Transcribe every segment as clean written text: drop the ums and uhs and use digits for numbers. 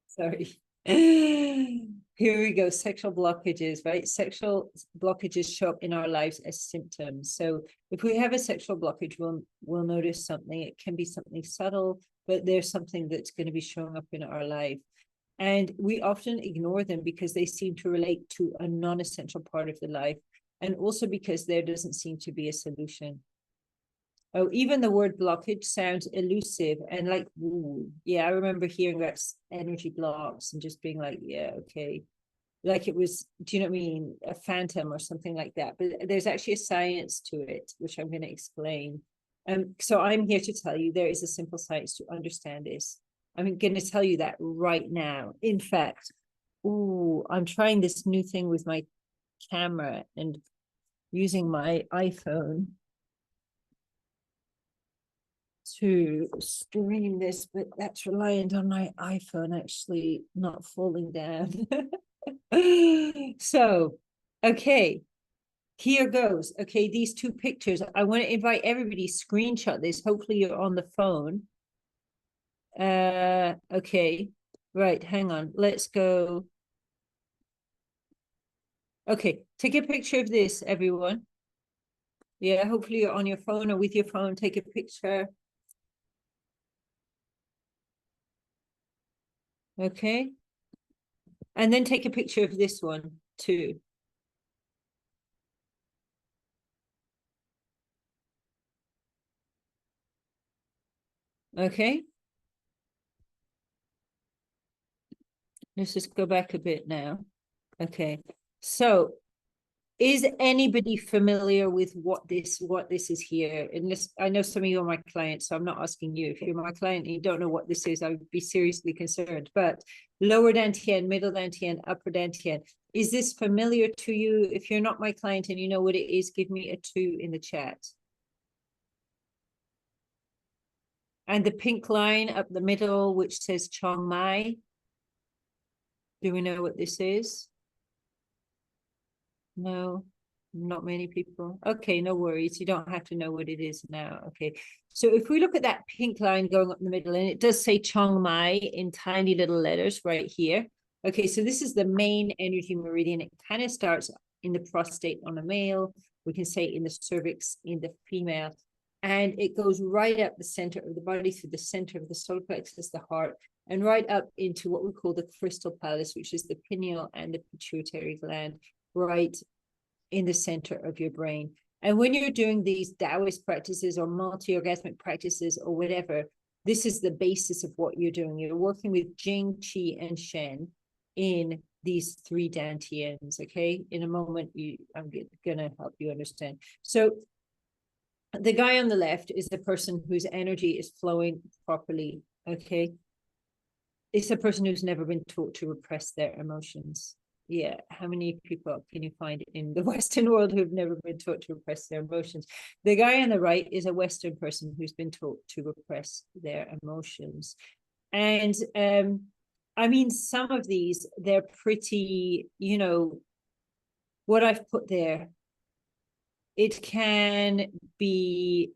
Sorry. Here we go. Sexual blockages, right? Sexual blockages show up in our lives as symptoms. So if we have a sexual blockage, we'll notice something. It can be something subtle, but there's something that's going to be showing up in our life. And we often ignore them because they seem to relate to a non-essential part of the life. And also because there doesn't seem to be a solution. Oh, even the word blockage sounds elusive and like, ooh, yeah, I remember hearing about energy blocks and just being like, yeah, okay. Like it was, do you know what I mean? A phantom or something like that. But there's actually a science to it, which I'm going to explain. So I'm here to tell you there is a simple science to understand this. I'm going to tell you that right now. In fact, ooh, I'm trying this new thing with my camera and using my iPhone to stream this, but that's reliant on my iPhone actually not falling down. So, okay, here goes. Okay, these two pictures. I want to invite everybody screenshot this. Hopefully you're on the phone. Okay, right, hang on. Let's go. Okay, take a picture of this, everyone. Yeah, hopefully you're on your phone or with your phone. Take a picture. Okay. And then take a picture of this one too. Okay. Let's just go back a bit now. Okay. So is anybody familiar with what this is here? And this, I know some of you are my clients, so I'm not asking you. If you're my client and you don't know what this is, I would be seriously concerned. But lower dantian, middle dantian, upper dantian, is this familiar to you? If you're not my client and you know what it is, give me a 2 in the chat. And the pink line up the middle, which says Chiang Mai. Do we know what this is? No, not many people. Okay, no worries. You don't have to know what it is now. Okay. So if we look at that pink line going up the middle, and it does say Chiang Mai in tiny little letters right here. Okay, so this is the main energy meridian. It kind of starts in the prostate on a male. We can say in the cervix in the female. And it goes right up the center of the body through the center of the solar plexus, the heart, and right up into what we call the crystal palace, which is the pineal and the pituitary gland, right in the center of your brain. And when you're doing these Taoist practices or multi-orgasmic practices or whatever, this is the basis of what you're doing. You're working with Jing, Qi, and Shen in these 3 dantians, okay? In a moment, I'm gonna help you understand. So the guy on the left is the person whose energy is flowing properly, okay? It's a person who's never been taught to repress their emotions. Yeah, how many people can you find in the Western world who've never been taught to repress their emotions? The guy on the right is a Western person who's been taught to repress their emotions. And I mean, some of these, they're pretty, you know, what I've put there, it can be,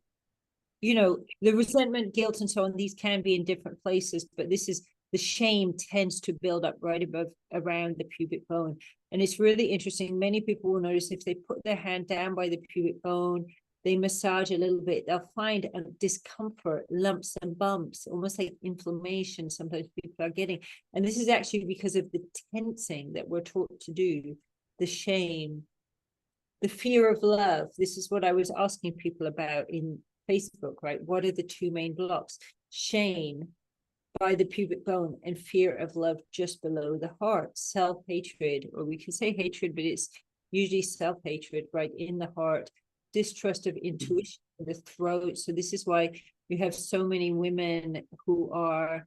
you know, the resentment, guilt, and so on, these can be in different places, but this is, the shame tends to build up right above, around the pubic bone. And it's really interesting. Many people will notice if they put their hand down by the pubic bone, they massage a little bit, they'll find a discomfort, lumps and bumps, almost like inflammation sometimes people are getting. And this is actually because of the tensing that we're taught to do, the shame, the fear of love. This is what I was asking people about in Facebook, right? What are the 2 main blocks? Shame by the pubic bone and fear of love just below the heart. Self-hatred, or we can say hatred, but it's usually self-hatred right in the heart. Distrust of intuition in the throat. So this is why you have so many women who are,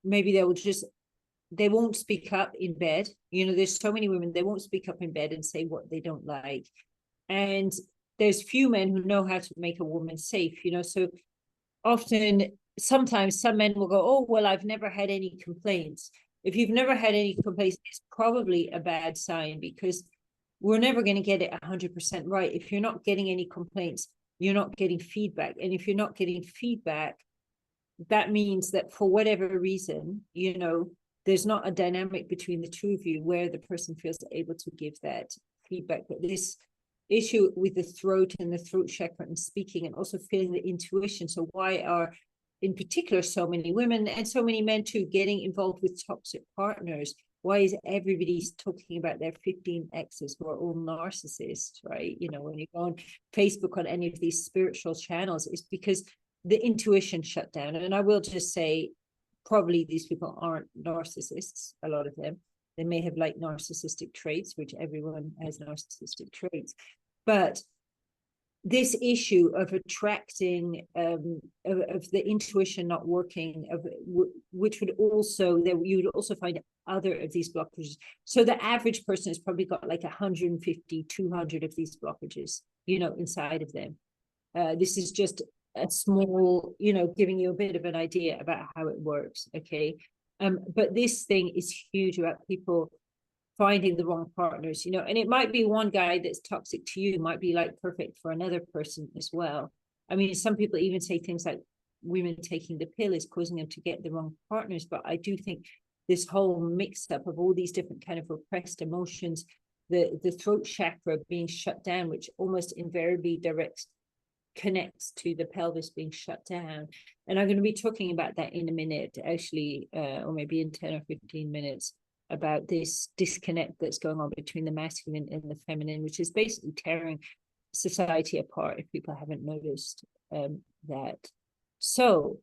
maybe they won't speak up in bed. You know, there's so many women, they won't speak up in bed and say what they don't like. And there's few men who know how to make a woman safe, you know, so often, sometimes some men will go, oh, well, I've never had any complaints. If you've never had any complaints, it's probably a bad sign, because we're never going to get it 100% right. If you're not getting any complaints, you're not getting feedback. And if you're not getting feedback, that means that for whatever reason, you know, there's not a dynamic between the two of you where the person feels able to give that feedback. But this issue with the throat and the throat chakra and speaking, and also feeling the intuition. So why are, in particular, so many women and so many men too getting involved with toxic partners? Why is everybody talking about their 15 exes who are all narcissists, right? You know, when you go on Facebook, on any of these spiritual channels, it's because the intuition shut down. And I will just say, probably these people aren't narcissists, a lot of them. They may have like narcissistic traits, which everyone has narcissistic traits. But this issue of attracting, of the intuition not working, which would also, that you would also find other of these blockages. So the average person has probably got like 150, 200 of these blockages, you know, inside of them. This is just a small, you know, giving you a bit of an idea about how it works. Okay. But this thing is huge about people finding the wrong partners, you know, and it might be one guy that's toxic to you, might be like perfect for another person as well. I mean, some people even say things like women taking the pill is causing them to get the wrong partners. But I do think this whole mix up of all these different kind of repressed emotions, the throat chakra being shut down, which almost invariably connects to the pelvis being shut down. And I'm going to be talking about that in a minute, actually, or maybe in 10 or 15 minutes, about this disconnect that's going on between the masculine and the feminine, which is basically tearing society apart, if people haven't noticed that. So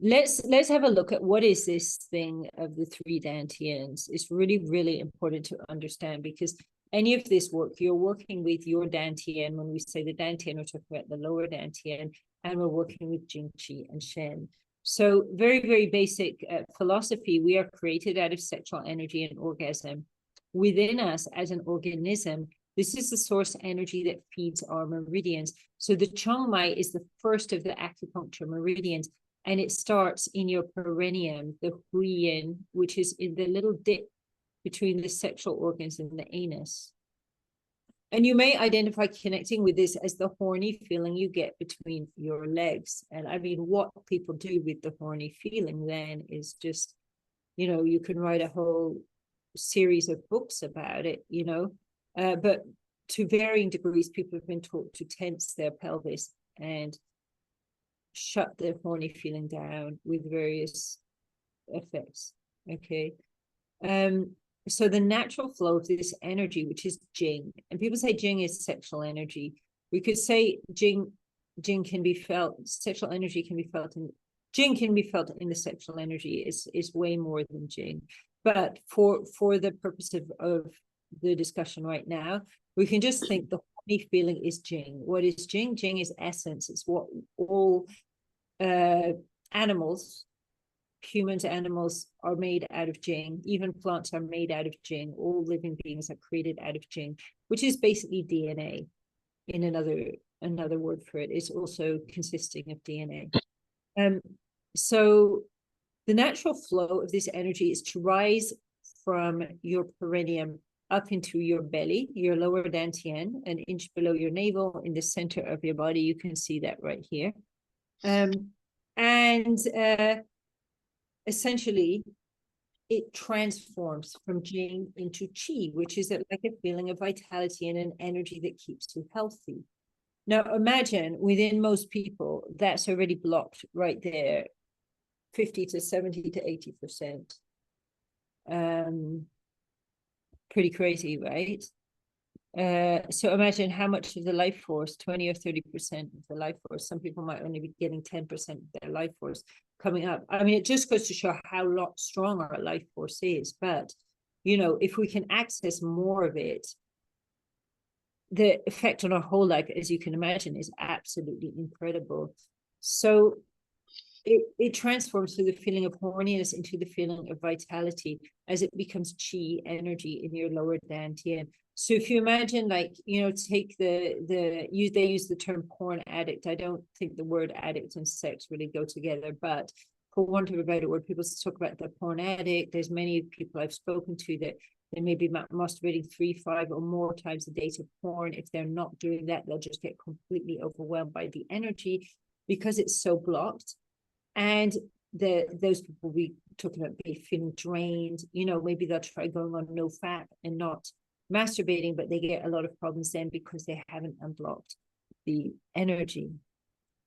let's have a look at what is this thing of the three dantians. It's really, really important to understand, because any of this work, you're working with your dantian. When we say the dantian, we're talking about the lower dantian, and we're working with Jing, Qi, and Shen. So very, very basic philosophy. We are created out of sexual energy and orgasm. Within us as an organism, this is the source energy that feeds our meridians. So the Chong Mai is the first of the acupuncture meridians, and it starts in your perineum, the Huiyin, which is in the little dip between the sexual organs and the anus. And you may identify connecting with this as the horny feeling you get between your legs. And I mean, what people do with the horny feeling then is just, you know, you can write a whole series of books about it, you know. But to varying degrees, people have been taught to tense their pelvis and shut their horny feeling down with various effects. Okay. So the natural flow of this energy, which is Jing, and people say Jing is sexual energy. We could say Jing can be felt, sexual energy can be felt, and Jing can be felt in the sexual energy is way more than Jing. But for the purpose of the discussion right now, we can just think the horny feeling is Jing. What is Jing? Jing is essence. It's what all animals, humans, animals are made out of Jing. Even plants are made out of Jing. All living beings are created out of Jing, which is basically DNA. In another word for it, it's also consisting of DNA. So the natural flow of this energy is to rise from your perineum up into your belly, your lower dantian, an inch below your navel, in the center of your body. You can see that right here. Essentially, it transforms from Jing into Qi, which is like a feeling of vitality and an energy that keeps you healthy. Now, imagine within most people, that's already blocked right there, 50 to 70 to 80%. Pretty crazy, right? So imagine how much of the life force, 20 or 30% of the life force, some people might only be getting 10% of their life force coming up. I mean, it just goes to show how strong our life force is. But, you know, if we can access more of it, the effect on our whole life, as you can imagine, is absolutely incredible. So it transforms through the feeling of horniness into the feeling of vitality as it becomes Qi energy in your lower dantian. So if you imagine, like, you know, take they use the term porn addict. I don't think the word addict and sex really go together, but for want of a better word, people talk about the porn addict. There's many people I've spoken to that they may be masturbating 3, 5 or more times a day to porn. If they're not doing that, they'll just get completely overwhelmed by the energy because it's so blocked. And those people we talking about be feeling drained, you know, maybe they'll try going on no fat and not masturbating, but they get a lot of problems then because they haven't unblocked the energy.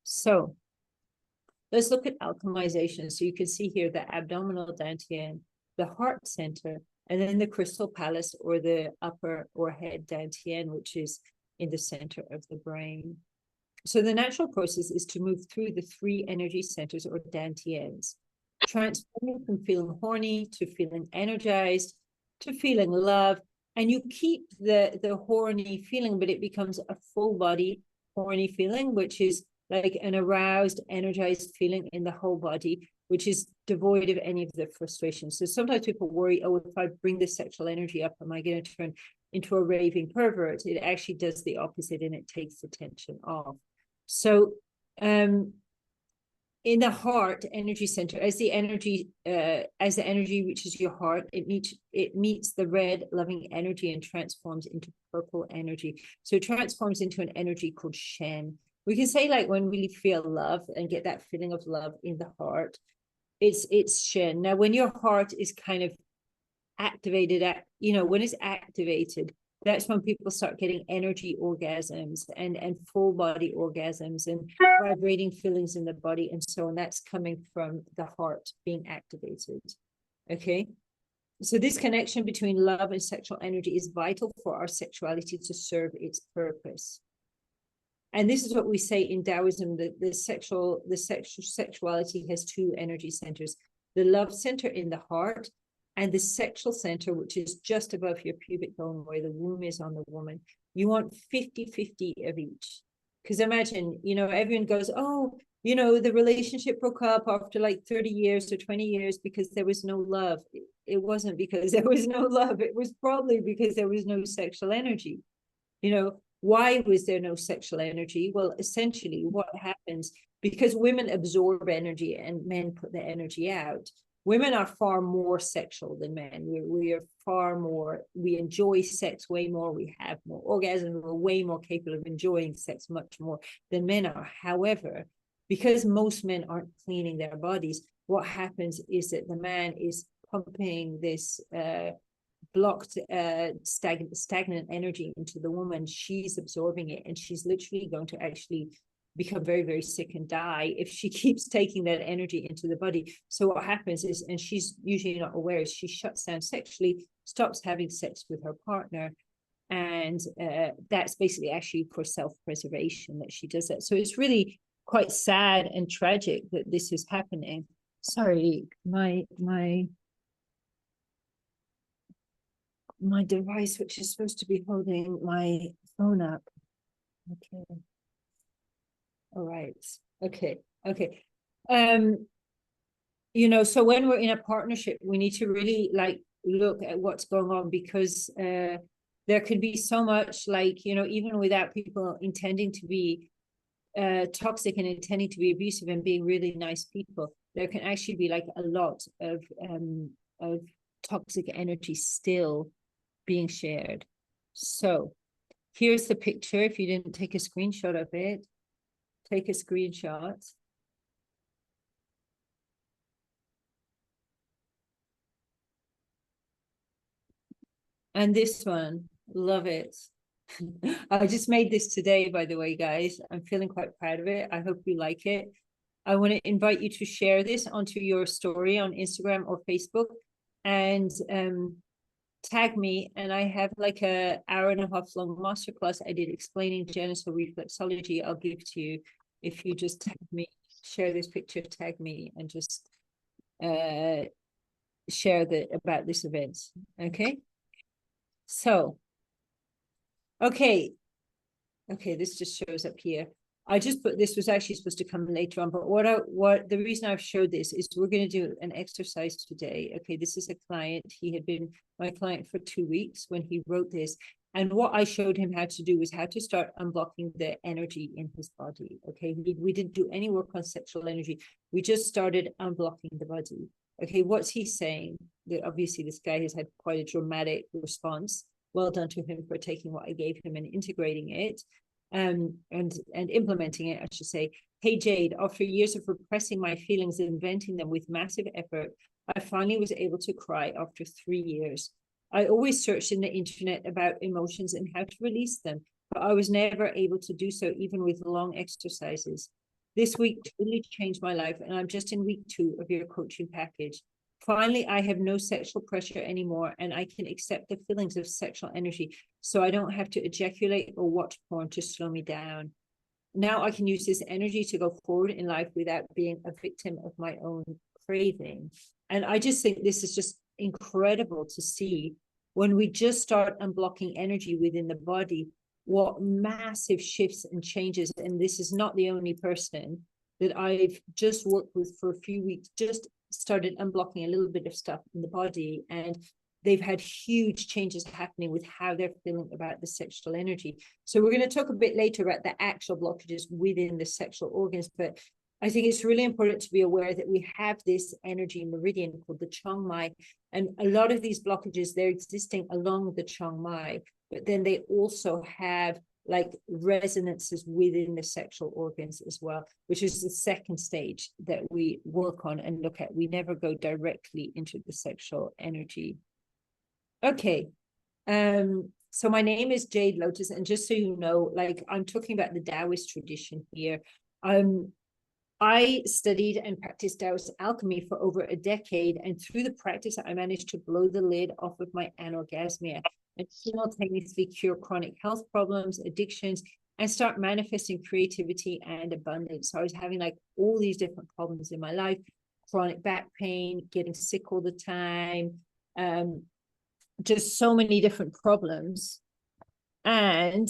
So let's look at alchemization. So you can see here the abdominal dantian, the heart center, and then the crystal palace or the upper or head dantian, which is in the center of the brain. So the natural process is to move through the three energy centers or dantians, transforming from feeling horny to feeling energized to feeling love. And you keep the horny feeling, but it becomes a full body horny feeling, which is like an aroused, energized feeling in the whole body, which is devoid of any of the frustration. So sometimes people worry, oh, if I bring the sexual energy up, am I going to turn into a raving pervert? It actually does the opposite, and it takes the tension off. So in the heart energy center, as the energy reaches your heart, it meets the red loving energy and transforms into purple energy. So it transforms into an energy called Shen. We can say, like, when we feel love and get that feeling of love in the heart, it's Shen. Now, when your heart is kind of activated, when it's activated, that's when people start getting energy orgasms and full body orgasms and vibrating feelings in the body and so on. That's coming from the heart being activated. Okay. So this connection between love and sexual energy is vital for our sexuality to serve its purpose. And this is what we say in Taoism, that the sexuality has two energy centers, the love center in the heart and the sexual center, which is just above your pubic bone where the womb is on the woman. You want 50-50 of each. Because imagine, everyone goes, oh, the relationship broke up after like 30 years or 20 years because there was no love. It wasn't because there was no love. It was probably because there was no sexual energy. Why was there no sexual energy? Well, essentially what happens, because women absorb energy and men put the energy out, women are far more sexual than men. We are far more, we enjoy sex way more, we have more orgasms, we're way more capable of enjoying sex much more than men are. However, because most men aren't cleaning their bodies, what happens is that the man is pumping this blocked stagnant energy into the woman. She's absorbing it, and she's literally going to actually become very, very sick and die if she keeps taking that energy into the body. So what happens is, and she's usually not aware, is she shuts down sexually, stops having sex with her partner, and that's basically actually for self-preservation that she does that. So it's really quite sad and tragic that this is happening. Sorry, my device, which is supposed to be holding my phone up. Okay. All right. Okay. So when we're in a partnership, we need to really look at what's going on, because there could be so much, even without people intending to be toxic and intending to be abusive and being really nice people, there can actually be a lot of toxic energy still being shared. So here's the picture. If you didn't take a screenshot of it, take a screenshot. And this one, love it. I just made this today, by the way, guys. I'm feeling quite proud of it. I hope you like it. I want to invite you to share this onto your story on Instagram or Facebook, and tag me. And I have a 1.5 hour long masterclass I did explaining genital reflexology. I'll give to you if you just tag me, share this picture, tag me, and just share about this event. Okay. So, okay, this just shows up here. I just put, this was actually supposed to come later on, but what the reason I've showed this is we're going to do an exercise today. Okay, this is a client. He had been my client for 2 weeks when he wrote this. And what I showed him how to do was how to start unblocking the energy in his body. Okay, we didn't do any work on sexual energy. We just started unblocking the body. Okay, what's he saying? That obviously this guy has had quite a dramatic response. Well done to him for taking what I gave him and integrating it. and implementing it, I should say. Hey, Jade, after years of repressing my feelings and venting them with massive effort, I finally was able to cry after 3 years. I always searched in the internet about emotions and how to release them, but I was never able to do so, even with long exercises. This week totally changed my life, and I'm just in week 2 of your coaching package. Finally, I have no sexual pressure anymore, and I can accept the feelings of sexual energy, so I don't have to ejaculate or watch porn to slow me down. Now I can use this energy to go forward in life without being a victim of my own craving. And I just think this is just incredible to see when we just start unblocking energy within the body, what massive shifts and changes. And this is not the only person that I've just worked with for a few weeks, just started unblocking a little bit of stuff in the body, and they've had huge changes happening with how they're feeling about the sexual energy. So we're going to talk a bit later about the actual blockages within the sexual organs, but I think it's really important to be aware that we have this energy meridian called the Chong Mai, and a lot of these blockages, they're existing along the Chong Mai, but then they also have like resonances within the sexual organs as well, which is the second stage that we work on and look at. We never go directly into the sexual energy. Okay, so my name is Jade Lotus, and just so you know, like I'm talking about the Taoist tradition here. I studied and practiced Taoist alchemy for over a decade, and through the practice, I managed to blow the lid off of my anorgasmia and simultaneously cure chronic health problems, addictions, and start manifesting creativity and abundance. So I was having like all these different problems in my life, chronic back pain, getting sick all the time, just so many different problems, and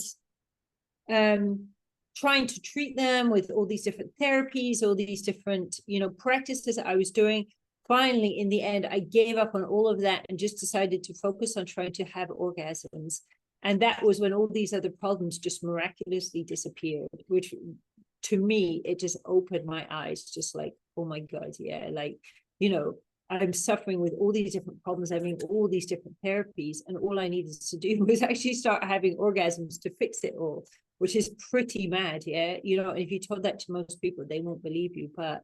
trying to treat them with all these different therapies, all these different, practices I was doing. Finally, in the end, I gave up on all of that and just decided to focus on trying to have orgasms. And that was when all these other problems just miraculously disappeared, which to me, it just opened my eyes, just like, oh my God, yeah, like, I'm suffering with all these different problems, having all these different therapies, and all I needed to do was actually start having orgasms to fix it all, which is pretty mad, yeah? If you told that to most people, they won't believe you, but,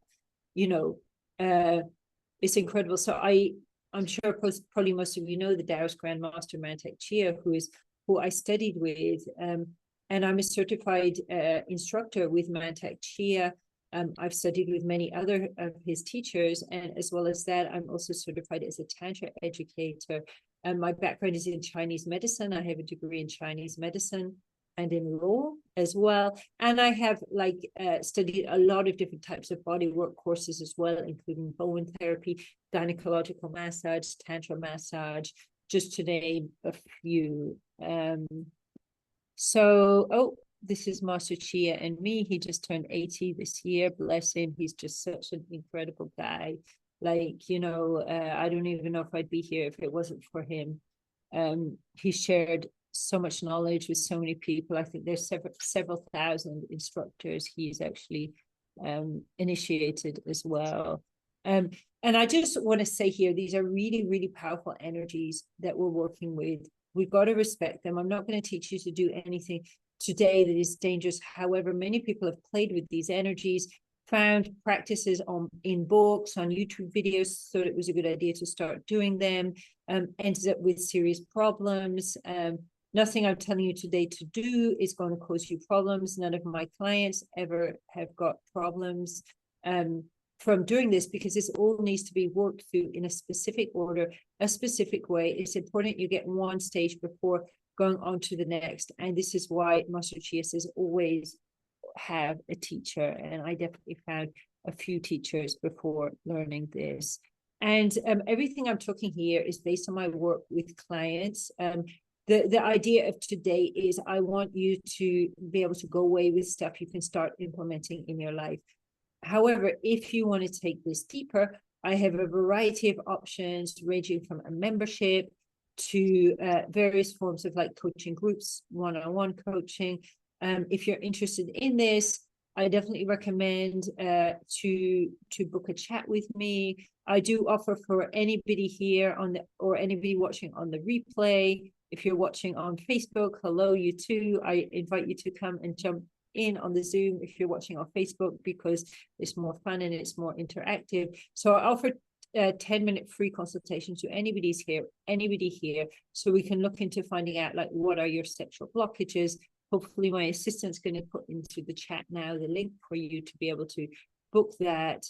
it's incredible. So I'm sure probably most of you know the Taoist Grandmaster Mantak Chia, who I studied with, and I'm a certified instructor with Mantak Chia. I've studied with many other of his teachers, and as well as that, I'm also certified as a Tantra educator. And my background is in Chinese medicine. I have a degree in Chinese medicine and in law as well. And I have studied a lot of different types of body work courses as well, including bone therapy, gynecological massage, Tantra massage, just to name a few. This is Master Chia and me. He just turned 80 this year. Bless him. He's just such an incredible guy. I don't even know if I'd be here if it wasn't for him. He shared so much knowledge with so many people. I think there's several thousand instructors he's actually initiated as well. And I just want to say here, these are really, really powerful energies that we're working with. We've got to respect them. I'm not going to teach you to do anything today that is dangerous. However, many people have played with these energies, found practices in books, on YouTube videos, thought it was a good idea to start doing them, ended up with serious problems. Nothing I'm telling you today to do is going to cause you problems. None of my clients ever have got problems from doing this, because this all needs to be worked through in a specific order, a specific way. It's important you get one stage before going on to the next. And this is why Master Chia says always have a teacher. And I definitely found a few teachers before learning this. And everything I'm talking here is based on my work with clients. The idea of today is I want you to be able to go away with stuff you can start implementing in your life. However, if you want to take this deeper, I have a variety of options ranging from a membership to various forms of coaching groups, one-on-one coaching. If you're interested in this, I definitely recommend to book a chat with me. I do offer for anybody here or anybody watching on the replay, If you're watching on Facebook, hello, you too. I invite you to come and jump in on the Zoom if you're watching on Facebook, because it's more fun and it's more interactive. So I offer 10-minute free consultation to anybody here, so we can look into finding out like what are your sexual blockages. Hopefully my assistant's going to put into the chat now the link for you to be able to book that.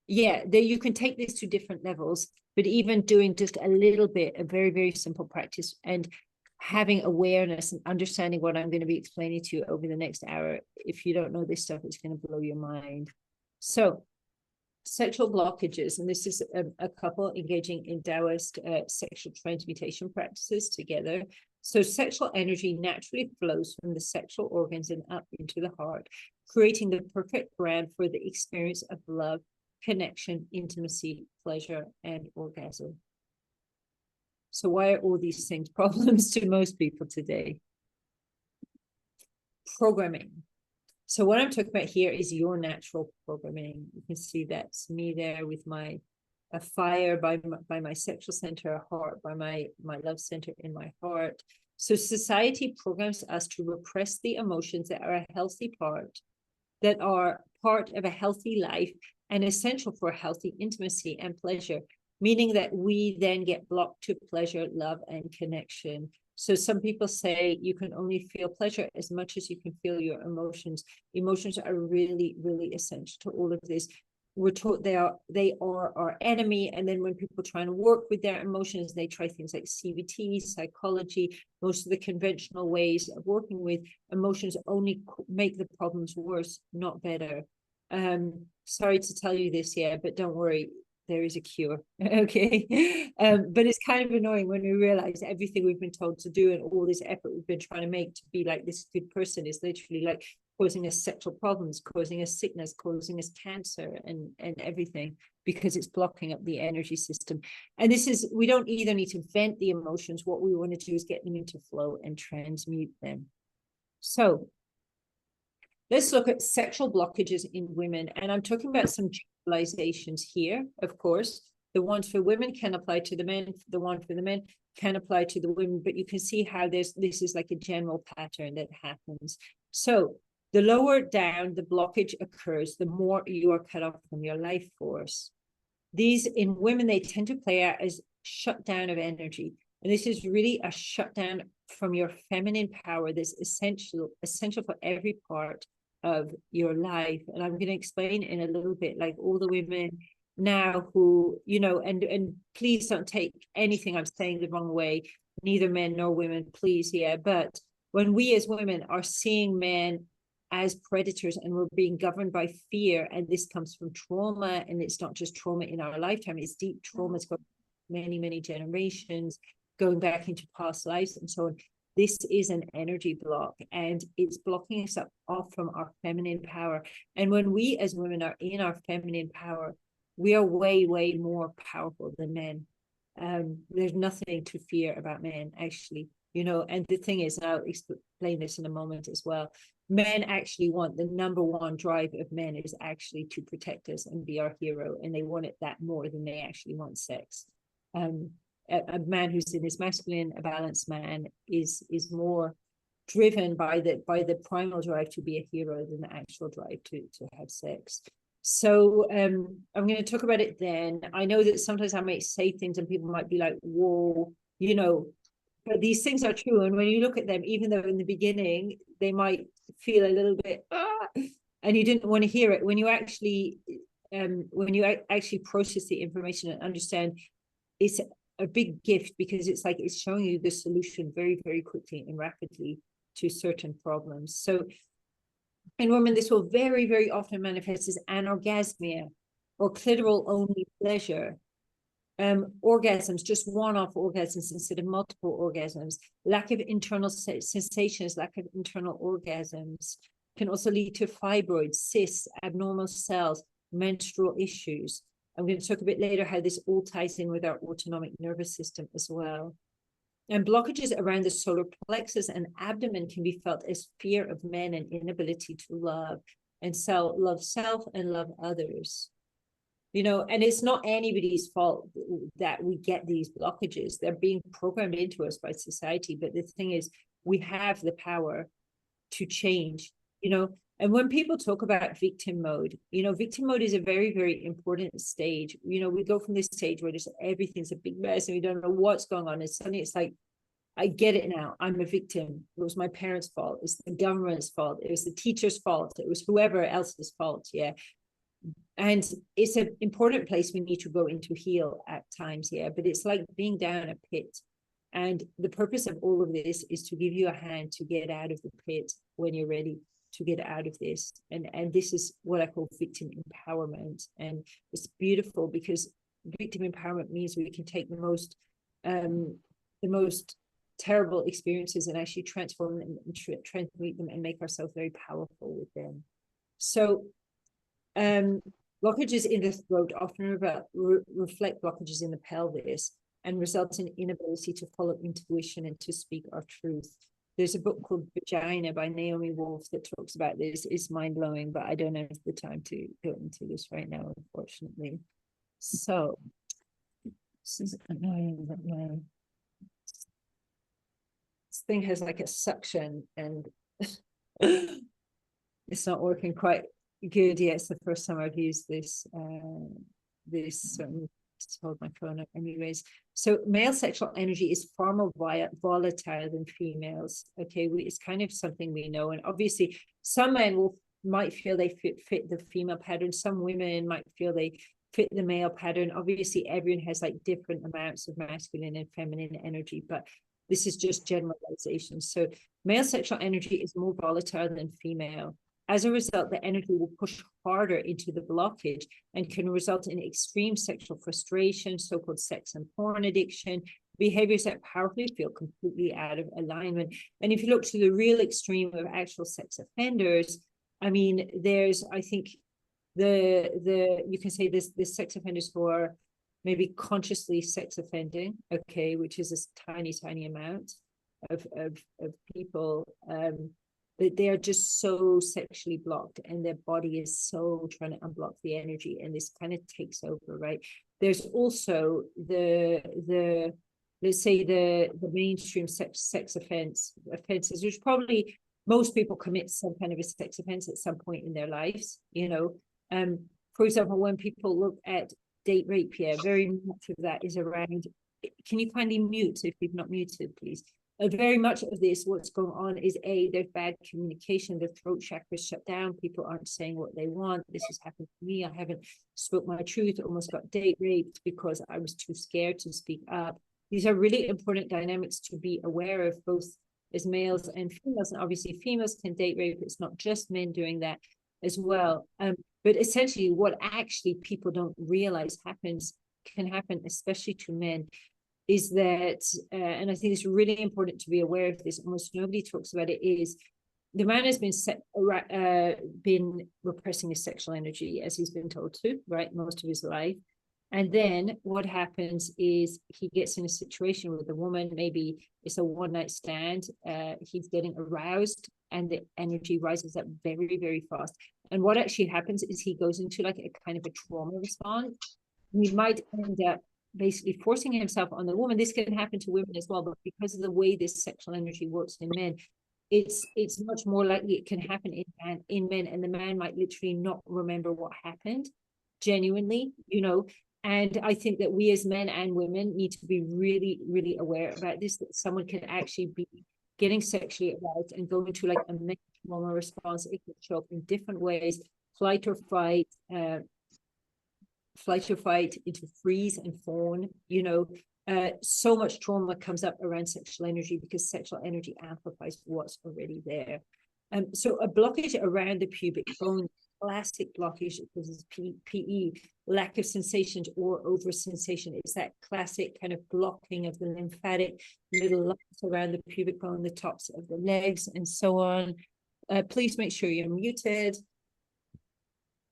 Yeah, you can take this to different levels, but even doing just a little bit, a very, very simple practice, and having awareness and understanding what I'm going to be explaining to you over the next hour. If you don't know this stuff, it's going to blow your mind. So sexual blockages, and this is a couple engaging in Taoist sexual transmutation practices together. So sexual energy naturally flows from the sexual organs and up into the heart, creating the perfect ground for the experience of love, connection, intimacy, pleasure, and orgasm. So why are all these things problems to most people today? Programming. So what I'm talking about here is your natural programming. You can see that's me there with a fire by my sexual center, a heart by my love center in my heart. So society programs us to repress the emotions that are a healthy part, that are part of a healthy life and essential for healthy intimacy and pleasure, meaning that we then get blocked to pleasure, love, and connection. So some people say you can only feel pleasure as much as you can feel your emotions. Emotions are really, really essential to all of this. We're taught they are our enemy. And then when people try and work with their emotions, they try things like CBT, psychology. Most of the conventional ways of working with emotions only make the problems worse, not better. Sorry to tell you this, but don't worry. There is a cure. Okay. But it's kind of annoying when we realize everything we've been told to do and all this effort we've been trying to make to be like this good person is literally like causing us sexual problems, causing us sickness, causing us cancer and everything, because it's blocking up the energy system. And this is, we don't either need to vent the emotions. What we want to do is get them into flow and transmute them. So let's look at sexual blockages in women. And I'm talking about some generalizations here, of course. The ones for women can apply to the men, the one for the men can apply to the women, but you can see how this is like a general pattern that happens. So the lower down the blockage occurs, the more you are cut off from your life force. These in women, they tend to play out as shutdown of energy. And this is really a shutdown from your feminine power that's essential for every part of your life. And I'm going to explain in a little bit, like all the women now who, and please don't take anything I'm saying the wrong way, neither men nor women, please. But when we as women are seeing men as predators and we're being governed by fear, and this comes from trauma, and it's not just trauma in our lifetime, it's deep trauma. It's got many, many generations going back into past lives and so on. This is an energy block, and it's blocking us off from our feminine power. And when we as women are in our feminine power, we are way, way more powerful than men. There's nothing to fear about men, actually, and the thing is, and I'll explain this in a moment as well, men actually want, the number one drive of men is actually to protect us and be our hero, and they want it that more than they actually want sex. A man who's in his masculine, a balanced man is more driven by the primal drive to be a hero than the actual drive to have sex. So I'm going to talk about it then. I know that sometimes I might say things and people might be like, whoa, but these things are true. And when you look at them, even though in the beginning they might feel a little bit and you didn't want to hear it, when you actually process the information and understand, it's a big gift, because it's like it's showing you the solution very, very quickly and rapidly to certain problems. So in women, this will very, very often manifest as anorgasmia or clitoral only pleasure. Orgasms, just one-off orgasms instead of multiple orgasms, lack of internal sensations, lack of internal orgasms, can also lead to fibroids, cysts, abnormal cells, menstrual issues. I'm going to talk a bit later how this all ties in with our autonomic nervous system as well. And blockages around the solar plexus and abdomen can be felt as fear of men and inability to love and love self and love others. you know, and it's not anybody's fault that we get these blockages. They're being programmed into us by society. But the thing is, we have the power to change, you know. And when people talk about victim mode, you know, victim mode is a very, very important stage. You know, we go from this stage where just everything's a big mess and we don't know what's going on. And suddenly it's like, I get it now. I'm a victim. It was my parents' fault. It's the government's fault. It was the teacher's fault. It was whoever else's fault. Yeah. And it's an important place we need to go into heal at times. Yeah. But it's like being down a pit. And the purpose of all of this is to give you a hand to get out of the pit when you're ready to get out of this. And this is what I call victim empowerment. And it's beautiful because victim empowerment means we can take the most terrible experiences and actually transform them and transmute them and make ourselves very powerful with them. So blockages in the throat often reflect blockages in the pelvis and result in inability to follow intuition and to speak our truth. There's a book called Vagina by Naomi Wolf that talks about this. It's mind-blowing, but I don't have the time to go into this right now, unfortunately. So this is annoying that my this thing has like a suction and it's not working quite good yet. It's the first time I've used this just hold my phone up anyways. So male sexual energy is far more volatile than females. Okay, it's kind of something we know. And obviously some men might feel they fit the female pattern. Some women might feel they fit the male pattern. Obviously everyone has like different amounts of masculine and feminine energy, but this is just generalization. So male sexual energy is more volatile than female. As a result, the energy will push harder into the blockage and can result in extreme sexual frustration, so-called sex and porn addiction, behaviors that powerfully feel completely out of alignment. And if you look to the real extreme of actual sex offenders, I mean, there's, I think, you can say this sex offenders who are maybe consciously sex offending, okay, which is a tiny amount of people, but they are just so sexually blocked and their body is so trying to unblock the energy, and this kind of takes over, right? There's also the let's say the mainstream sex offenses, which probably most people commit some kind of a sex offense at some point in their lives, you know. For example, when people look at date rape, yeah, very much of that is around, can you kindly mute if you've not muted, please? Very much of this, what's going on is there's bad communication, the throat chakra is shut down, people aren't saying what they want. This has happened to me. I haven't spoke my truth, almost got date raped because I was too scared to speak up. These are really important dynamics to be aware of, both as males and females. And obviously females can date rape. It's not just men doing that as well. But essentially what actually people don't realize can happen, especially to men, is that, and I think it's really important to be aware of this, almost nobody talks about it, is the man has been repressing his sexual energy as he's been told to, right, most of his life. And then what happens is he gets in a situation with a woman, maybe it's a one-night stand, he's getting aroused and the energy rises up very, very fast. And what actually happens is he goes into like a kind of a trauma response. He might end up basically forcing himself on the woman. This can happen to women as well, but because of the way this sexual energy works in men, it's much more likely it can happen in men, and the man might literally not remember what happened genuinely, you know. And I think that we as men and women need to be really, really aware about this, that someone can actually be getting sexually aroused and go into like a trauma response. It can show up in different ways: flight or fight, into freeze and fawn, you know. So much trauma comes up around sexual energy because sexual energy amplifies what's already there. So a blockage around the pubic bone, classic blockage, because it's PE, lack of sensation or over sensation. It's that classic kind of blocking of the lymphatic little lumps around the pubic bone, the tops of the legs, and so on. Please make sure you're muted.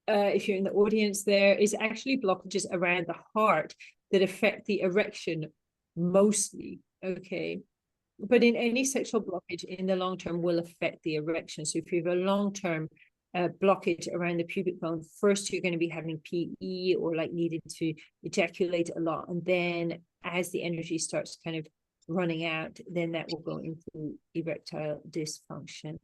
If you're in the audience, there is actually blockages around the heart that affect the erection mostly, okay? But in any sexual blockage in the long term will affect the erection. So if you have a long-term blockage around the pubic bone, first you're going to be having PE or like needing to ejaculate a lot. And then as the energy starts kind of running out, then that will go into erectile dysfunction.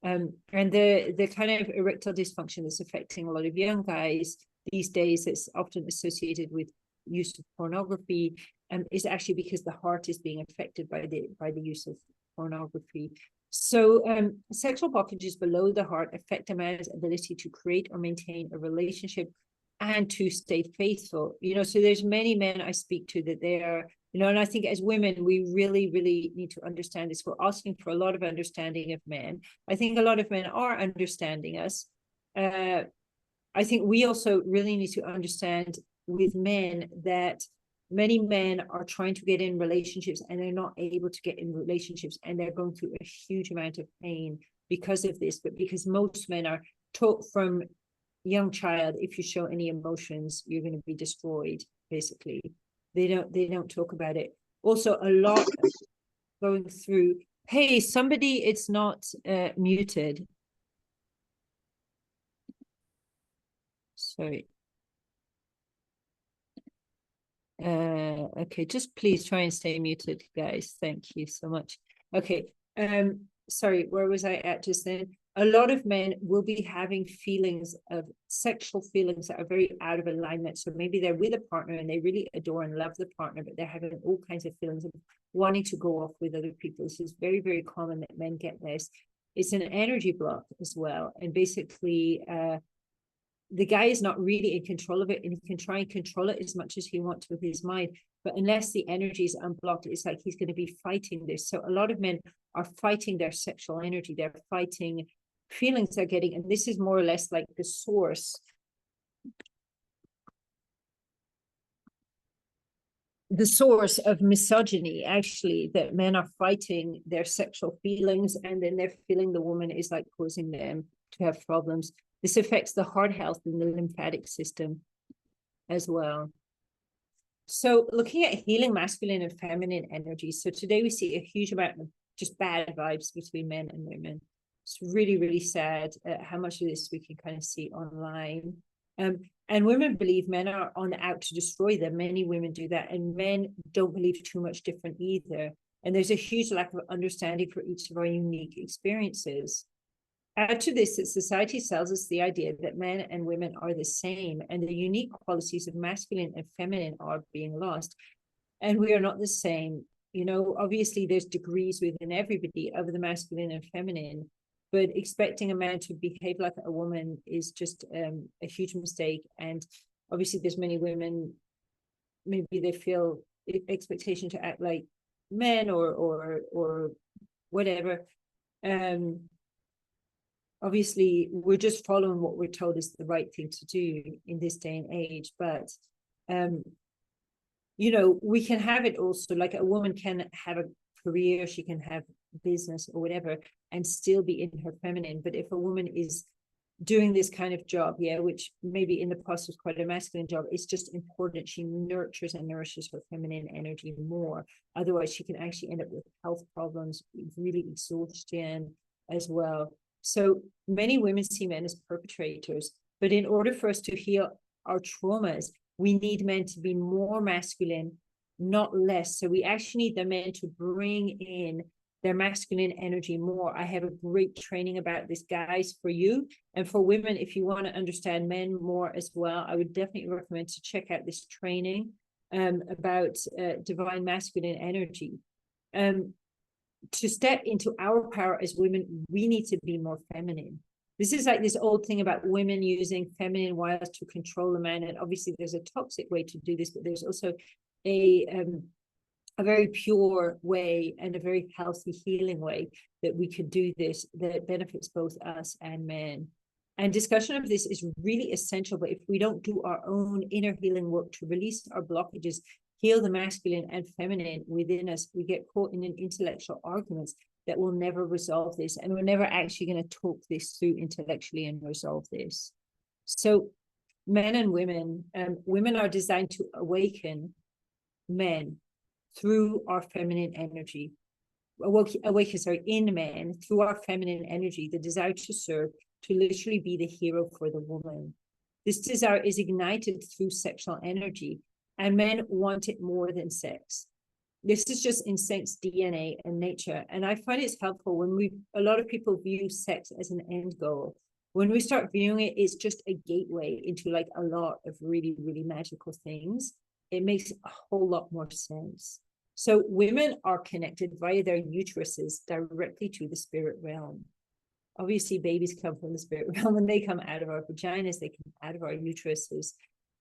And the kind of erectile dysfunction that's affecting a lot of young guys these days, that's often associated with use of pornography, is actually because the heart is being affected by the use of pornography. So sexual blockages below the heart affect a man's ability to create or maintain a relationship and to stay faithful. So there's many men I speak to that they are, and I think as women, we really, really need to understand this. We're asking for a lot of understanding of men. I think a lot of men are understanding us. I think we also really need to understand with men that many men are trying to get in relationships and they're not able to get in relationships, and they're going through a huge amount of pain because of this. But because most men are taught from young child, if you show any emotions, you're going to be destroyed, basically. They don't talk about it. Also, a lot going through, hey, somebody, it's not muted. Sorry. Okay, just please try and stay muted, guys. Thank you so much. Okay, sorry, where was I at just then? A lot of men will be having feelings of sexual feelings that are very out of alignment. So maybe they're with a partner and they really adore and love the partner, but they're having all kinds of feelings of wanting to go off with other people. This is very, very common that men get this. It's an energy block as well. And basically, the guy is not really in control of it, and he can try and control it as much as he wants with his mind. But unless the energy is unblocked, it's like he's going to be fighting this. So a lot of men are fighting their sexual energy. They're fighting feelings they're getting. And this is more or less like the source. The source of misogyny, actually, that men are fighting their sexual feelings, and then they're feeling the woman is like causing them to have problems. This affects the heart health and the lymphatic system as well. So looking at healing masculine and feminine energy. So today we see a huge amount of just bad vibes between men and women. It's really, really sad how much of this we can kind of see online. And women believe men are out to destroy them. Many women do that. And men don't believe too much different either. And there's a huge lack of understanding for each of our unique experiences. Add to this that society sells us the idea that men and women are the same, and the unique qualities of masculine and feminine are being lost. And we are not the same. Obviously there's degrees within everybody of the masculine and feminine, but expecting a man to behave like a woman is just a huge mistake. And obviously there's many women, maybe they feel expectation to act like men or whatever. Obviously, we're just following what we're told is the right thing to do in this day and age. But, we can have it also, like a woman can have a career, she can have business or whatever, and still be in her feminine. But if a woman is doing this kind of job, which maybe in the past was quite a masculine job, it's just important she nurtures and nourishes her feminine energy more. Otherwise, she can actually end up with health problems, really exhaustion as well. So many women see men as perpetrators, but in order for us to heal our traumas, we need men to be more masculine, not less. So we actually need the men to bring in their masculine energy more. I have a great training about this, guys, for you. And for women, if you want to understand men more as well, I would definitely recommend to check out this training about divine masculine energy. To step into our power as women, we need to be more feminine. This is like this old thing about women using feminine wiles to control a man. And obviously there's a toxic way to do this, but there's also a very pure way and a very healthy healing way that we could do this that benefits both us and men. And discussion of this is really essential. But if we don't do our own inner healing work to release our blockages, heal the masculine and feminine within us, we get caught in an intellectual arguments that will never resolve this. And we're never actually going to talk this through intellectually and resolve this. So men and women, women are designed to awaken men through our feminine energy. Awaken, in men through our feminine energy, the desire to serve, to literally be the hero for the woman. This desire is ignited through sexual energy, and men want it more than sex. This is just in sex DNA and nature. And I find it's helpful when a lot of people view sex as an end goal. When we start viewing it, it's just a gateway into like a lot of really, really magical things. It makes a whole lot more sense. So women are connected via their uteruses directly to the spirit realm. Obviously, babies come from the spirit realm and they come out of our vaginas, they come out of our uteruses.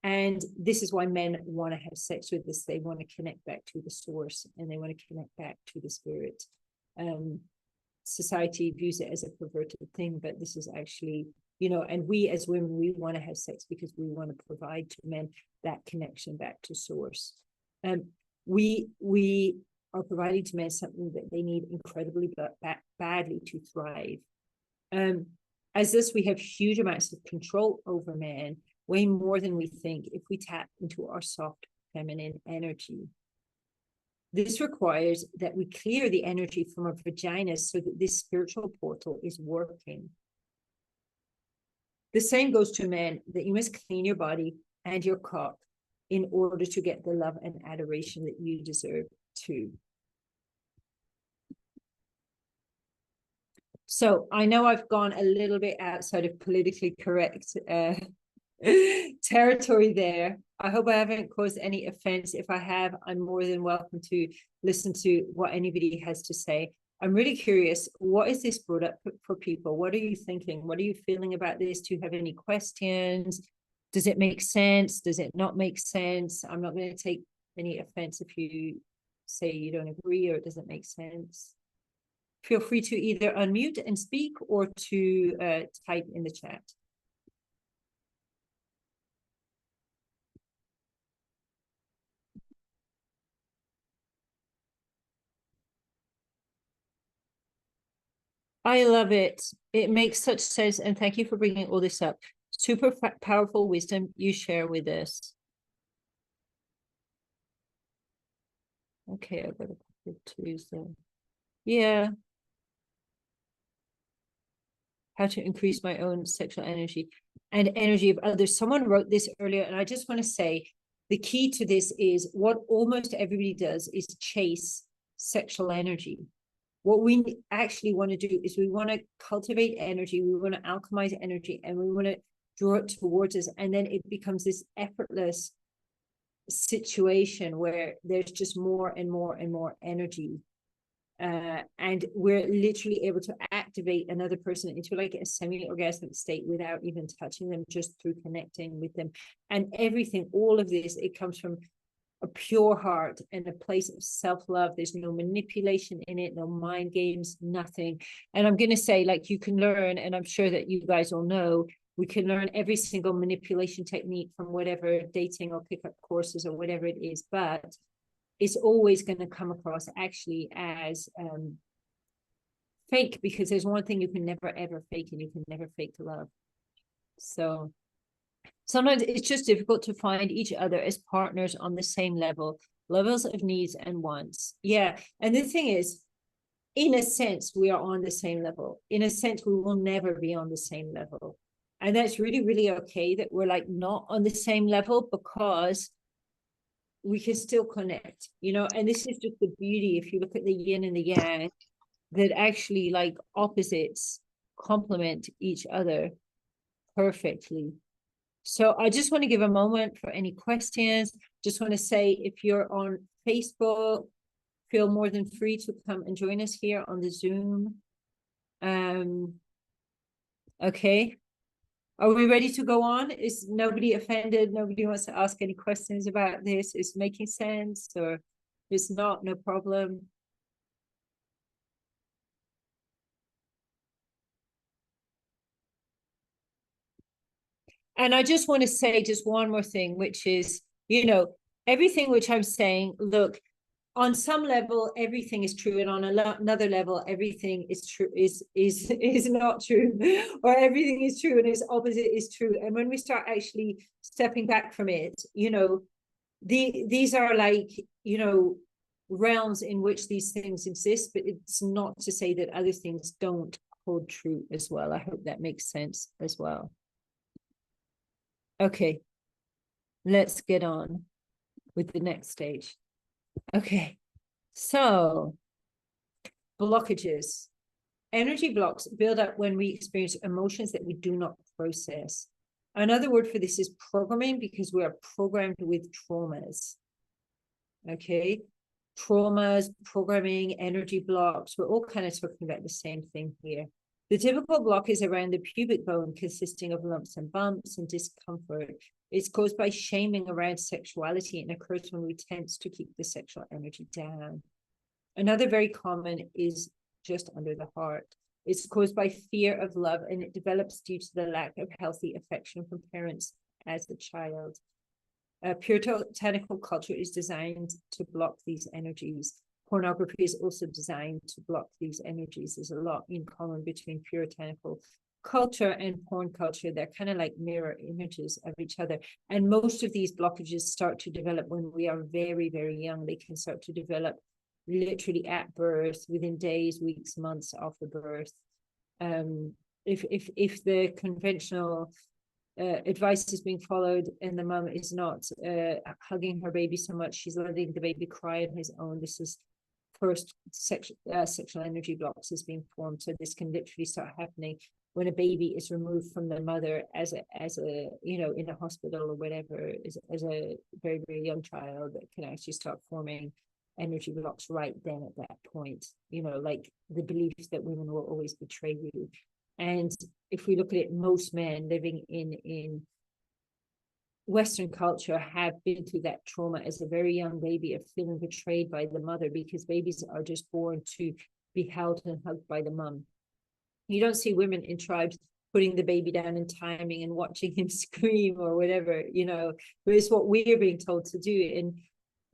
And this is why men want to have sex with us. They want to connect back to the source and they want to connect back to the spirit. Society views it as a perverted thing, but this is actually, you know, and we as women, we want to have sex because we want to provide to men that connection back to source. We are providing to men something that they need incredibly badly to thrive. As this, we have huge amounts of control over men, way more than we think if we tap into our soft feminine energy. This requires that we clear the energy from our vaginas so that this spiritual portal is working. The same goes to men, that you must clean your body and your cock in order to get the love and adoration that you deserve too. So I know I've gone a little bit outside of politically correct territory there. I hope I haven't caused any offense. If I have, I'm more than welcome to listen to what anybody has to say. I'm really curious, what is this brought up for people? What are you thinking? What are you feeling about this? Do you have any questions? Does it make sense? Does it not make sense? I'm not going to take any offense if you say you don't agree or it doesn't make sense. Feel free to either unmute and speak or to type in the chat. I love it. It makes such sense. And thank you for bringing all this up. Super powerful wisdom you share with us. Okay, I've got a Tuesday. Yeah. How to increase my own sexual energy and energy of others. Someone wrote this earlier, and I just want to say the key to this is what almost everybody does is chase sexual energy. What we actually want to do is we want to cultivate energy, we want to alchemize energy, and we want to draw it towards us. And then it becomes this effortless situation where there's just more and more and more energy. And we're literally able to activate another person into like a semi-orgasmic state without even touching them, just through connecting with them. And everything, all of this, it comes from a pure heart and a place of self-love. There's no manipulation in it, no mind games, nothing. And I'm going to say, like, you can learn, and I'm sure that you guys all know, we can learn every single manipulation technique from whatever dating or pickup courses or whatever it is, but it's always going to come across actually as fake, because there's one thing you can never ever fake, and you can never fake love. So sometimes it's just difficult to find each other as partners on the same levels of needs and wants. Yeah. And the thing is, in a sense, we are on the same level. In a sense, we will never be on the same level. And that's really, really okay that we're like not on the same level, because we can still connect, you know. And this is just the beauty, if you look at the yin and the yang, that actually like opposites complement each other perfectly. So I just want to give a moment for any questions. Just want to say, if you're on Facebook, feel more than free to come and join us here on the Zoom. Okay. Are we ready to go on? Is nobody offended? Nobody wants to ask any questions about this? Is it making sense? Or if it's not, no problem. And I just want to say just one more thing, which is, you know, everything which I'm saying, look, on some level, everything is true, and on another level, everything is true is not true, or everything is true and its opposite is true. And when we start actually stepping back from it, you know, these are like, you know, realms in which these things exist, but it's not to say that other things don't hold true as well. I hope that makes sense as well. Okay, let's get on with the next stage. Okay, so blockages. Energy blocks build up when we experience emotions that we do not process. Another word for this is programming, because we are programmed with traumas. Okay, traumas, programming, energy blocks, we're all kind of talking about the same thing here. The typical block is around the pubic bone, consisting of lumps and bumps and discomfort. It's caused by shaming around sexuality and occurs when we tense to keep the sexual energy down. Another very common is just under the heart. It's caused by fear of love, and it develops due to the lack of healthy affection from parents as a child. Puritanical culture is designed to block these energies. Pornography is also designed to block these energies. There's a lot in common between puritanical culture and porn culture. They're kind of like mirror images of each other. And most of these blockages start to develop when we are very, very young. They can start to develop literally at birth, within days, weeks, months after birth. If the conventional advice is being followed and the mum is not hugging her baby so much, she's letting the baby cry on his own, this is first sexual energy blocks is being formed. So this can literally start happening when a baby is removed from the mother as a you know, in a hospital or whatever, as a very, very young child, that can actually start forming energy blocks right then at that point, you know, like the belief that women will always betray you. And if we look at it, most men living in Western culture have been through that trauma as a very young baby of feeling betrayed by the mother, because babies are just born to be held and hugged by the mum. You don't see women in tribes putting the baby down and timing and watching him scream or whatever, you know, but it's what we're being told to do. And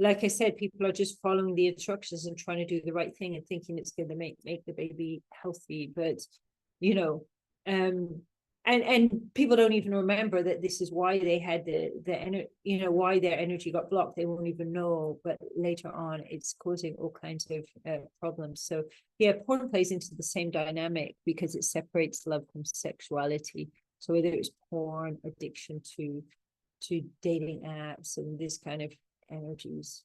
like I said, people are just following the instructions and trying to do the right thing and thinking it's going to make the baby healthy. But, you know, and people don't even remember that this is why they had you know, why their energy got blocked. They won't even know, but later on it's causing all kinds of problems. So yeah, porn plays into the same dynamic because it separates love from sexuality. So whether it's porn, addiction to dating apps and this kind of energies.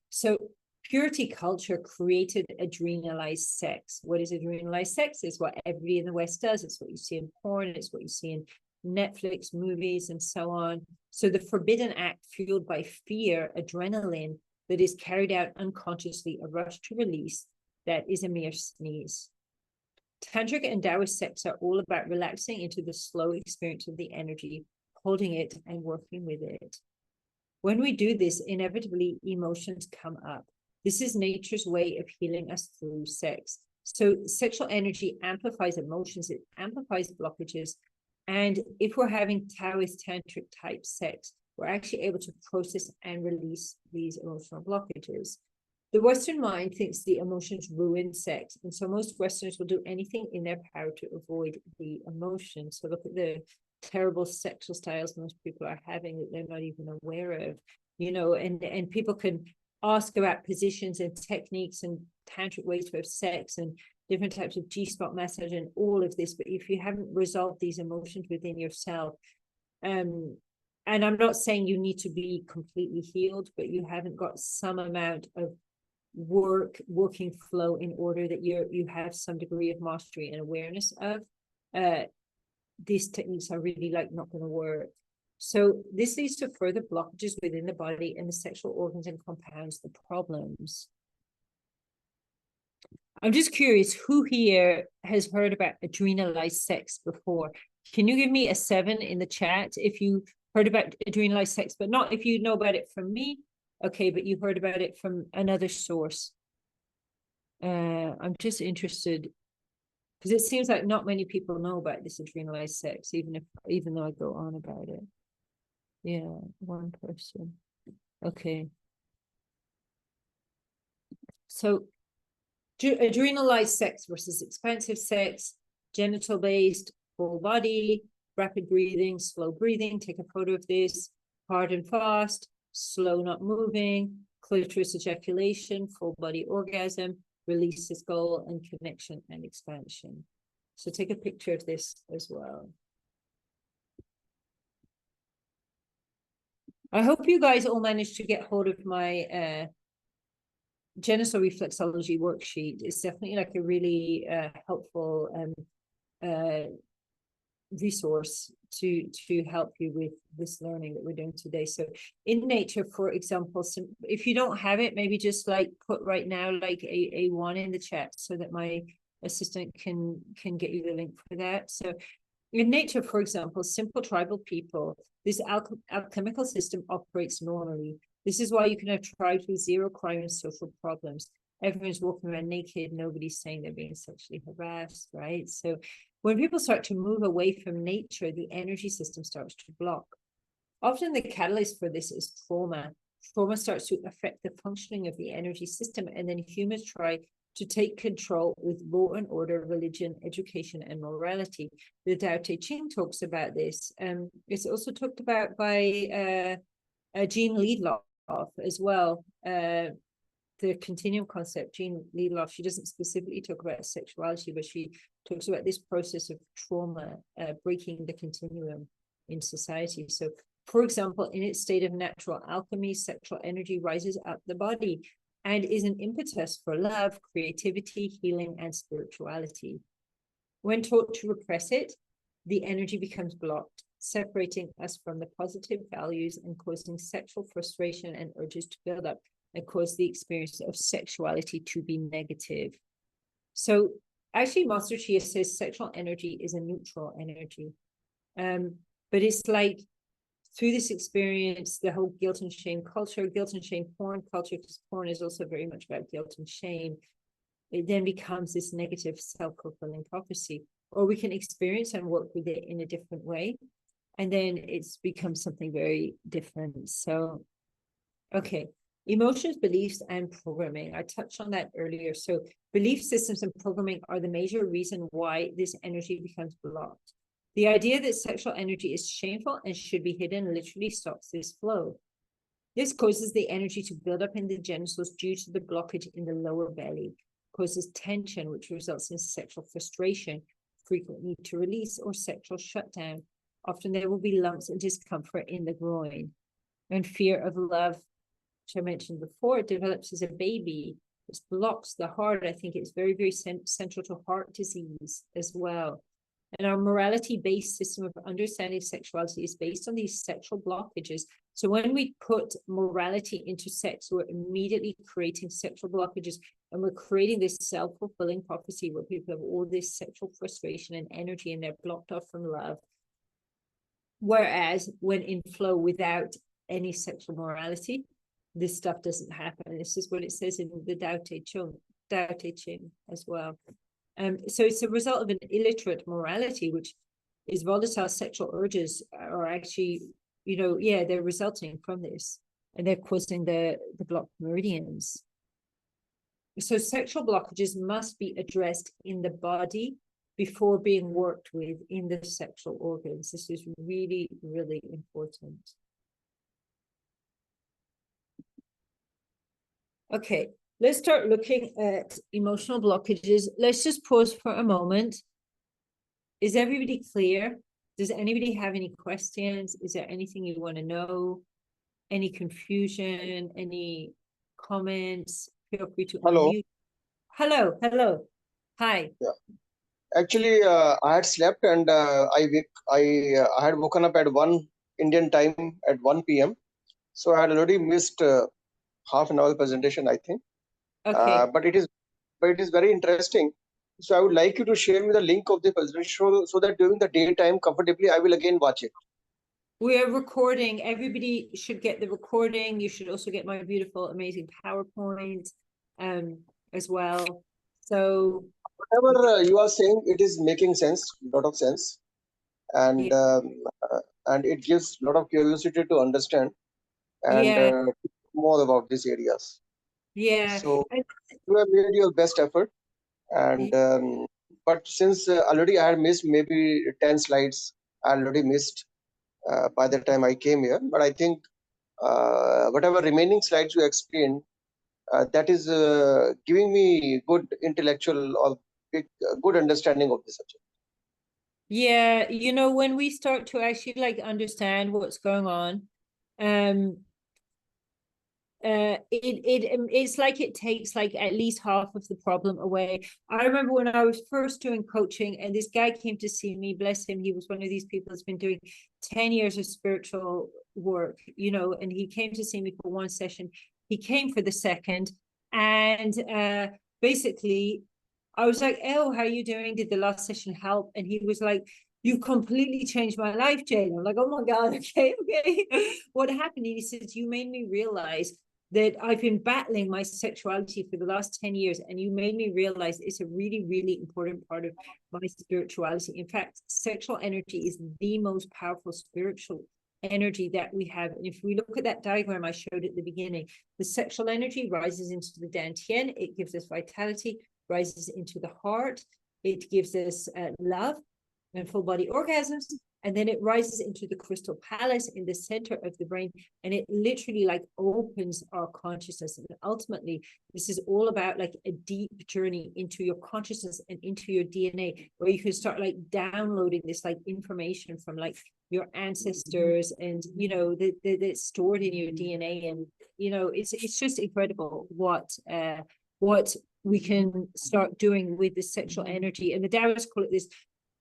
So purity culture created adrenalized sex. What is adrenalized sex? Is what everybody in the West does. It's what you see in porn. It's what you see in Netflix movies and so on. So the forbidden act fueled by fear, adrenaline, that is carried out unconsciously, a rush to release, that is a mere sneeze. Tantric and Taoist sex are all about relaxing into the slow experience of the energy, holding it and working with it. When we do this, inevitably emotions come up. This is nature's way of healing us through sex. So sexual energy amplifies emotions, it amplifies blockages. And if we're having Taoist tantric type sex, we're actually able to process and release these emotional blockages. The Western mind thinks the emotions ruin sex. And so most Westerners will do anything in their power to avoid the emotions. So look at the terrible sexual styles most people are having that they're not even aware of, you know, and people can ask about positions and techniques and tantric ways to have sex and different types of G-spot massage and all of this, but if you haven't resolved these emotions within yourself, and I'm not saying you need to be completely healed, but you haven't got some amount of working flow in order that you have some degree of mastery and awareness of, these techniques are really like not going to work. So this leads to further blockages within the body, and the sexual organs and compounds the problems. I'm just curious, who here has heard about adrenalized sex before? Can you give me a 7 in the chat if you heard about adrenalized sex, but not if you know about it from me? Okay, but you heard about it from another source. I'm just interested, because it seems like not many people know about this adrenalized sex, even though I go on about it. Yeah, one person. Okay. So adrenalized sex versus expansive sex, genital based, full body, rapid breathing, slow breathing. Take a photo of this. Hard and fast, slow not moving, clitoris ejaculation, full body orgasm, release is goal, and connection and expansion. So take a picture of this as well. I hope you guys all managed to get hold of my genital reflexology worksheet. It's definitely like a really helpful resource to help you with this learning that we're doing today. So in nature, for example, if you don't have it, maybe just like put right now like a one in the chat so that my assistant can get you the link for that. So in nature, for example, simple tribal people, this alchemical system operates normally. This is why you can have tribes with zero crime and social problems. Everyone's walking around naked. Nobody's saying they're being sexually harassed, right? So when people start to move away from nature, the energy system starts to block. Often the catalyst for this is trauma. Trauma starts to affect the functioning of the energy system, and then humans try to take control with law and order, religion, education, and morality. The Tao Te Ching talks about this. It's also talked about by Jean Liedloff as well. The continuum concept, Jean Liedloff, she doesn't specifically talk about sexuality, but she talks about this process of trauma, breaking the continuum in society. So, for example, in its state of natural alchemy, sexual energy rises up the body and is an impetus for love, creativity, healing, and spirituality. When taught to repress it, the energy becomes blocked, separating us from the positive values and causing sexual frustration and urges to build up and cause the experience of sexuality to be negative. So actually, Master Chia says sexual energy is a neutral energy. But it's like through this experience, the whole guilt and shame culture, guilt and shame porn culture, because porn is also very much about guilt and shame, it then becomes this negative self-fulfilling prophecy. Or we can experience and work with it in a different way. And then it's become something very different. So, okay. Emotions, beliefs, and programming. I touched on that earlier. So belief systems and programming are the major reason why this energy becomes blocked. The idea that sexual energy is shameful and should be hidden literally stops this flow. This causes the energy to build up in the genitals due to the blockage in the lower belly, causes tension, which results in sexual frustration, frequent need to release, or sexual shutdown. Often there will be lumps and discomfort in the groin. And fear of love, which I mentioned before, it develops as a baby. It blocks the heart. I think it's very, very central to heart disease as well. And our morality-based system of understanding sexuality is based on these sexual blockages. So when we put morality into sex, we're immediately creating sexual blockages, and we're creating this self-fulfilling prophecy where people have all this sexual frustration and energy, and they're blocked off from love. Whereas when in flow without any sexual morality, this stuff doesn't happen. This is what it says in the Tao Te Ching as well. So it's a result of an illiterate morality, which is volatile sexual urges are actually, they're resulting from this, and they're causing the blocked meridians. So sexual blockages must be addressed in the body before being worked with in the sexual organs. This is really, really important. Okay, let's start looking at emotional blockages. Let's just pause for a moment. Is everybody clear? Does anybody have any questions? Is there anything you want to know? Any confusion? Any comments? Feel free to unmute. Hello. Hi. Yeah. Actually, I had slept and I had woken up at 1 Indian time at 1 p.m. So I had already missed half an hour presentation, I think. Okay. But it is very interesting. So I would like you to share me the link of the presentation so that during the daytime comfortably I will again watch it. We are recording. Everybody should get the recording. You should also get my beautiful, amazing PowerPoint as well. So whatever you are saying, it is making sense, a lot of sense, and it gives a lot of curiosity to understand and more about these areas. Yeah. So you have made your best effort, and but since already I had missed maybe 10 slides, I already missed by the time I came here. But I think whatever remaining slides you explained, that is giving me good intellectual or good understanding of the subject. Yeah, you know, when we start to actually like understand what's going on, um, it's like it takes like at least half of the problem away. I remember when I was first doing coaching, and this guy came to see me, bless him, he was one of these people that's been doing 10 years of spiritual work, you know, and he came to see me for one session. He came for the second, and basically I was like, oh, how are you doing? Did the last session help? And he was like, you completely changed my life, Jane. I'm like, oh my God, okay. What happened? And he said, you made me realize that I've been battling my sexuality for the last 10 years, and you made me realize it's a really, really important part of my spirituality. In fact, sexual energy is the most powerful spiritual energy that we have. And if we look at that diagram I showed at the beginning, the sexual energy rises into the dantian, it gives us vitality, rises into the heart, it gives us love and full body orgasms, and then it rises into the crystal palace in the center of the brain, and it literally like opens our consciousness. And ultimately this is all about like a deep journey into your consciousness and into your DNA, where you can start like downloading this like information from like your ancestors, and you know that's stored in your DNA. And you know it's just incredible what we can start doing with the sexual energy. And the Taoists call it this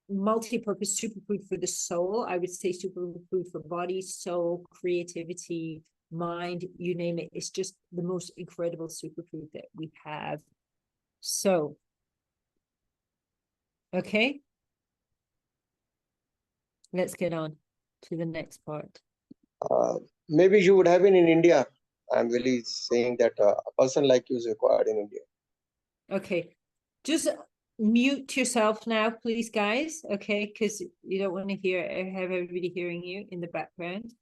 multi-purpose superfood for the soul. I would say superfood for body, soul, creativity, mind, you name it. It's just the most incredible superfood that we have. So, okay, let's get on to the next part. Maybe you would have been in India. I'm really saying that a person like you is required in India. Okay, just mute yourself now, please, guys. Okay, because you don't want to have everybody hearing you in the background.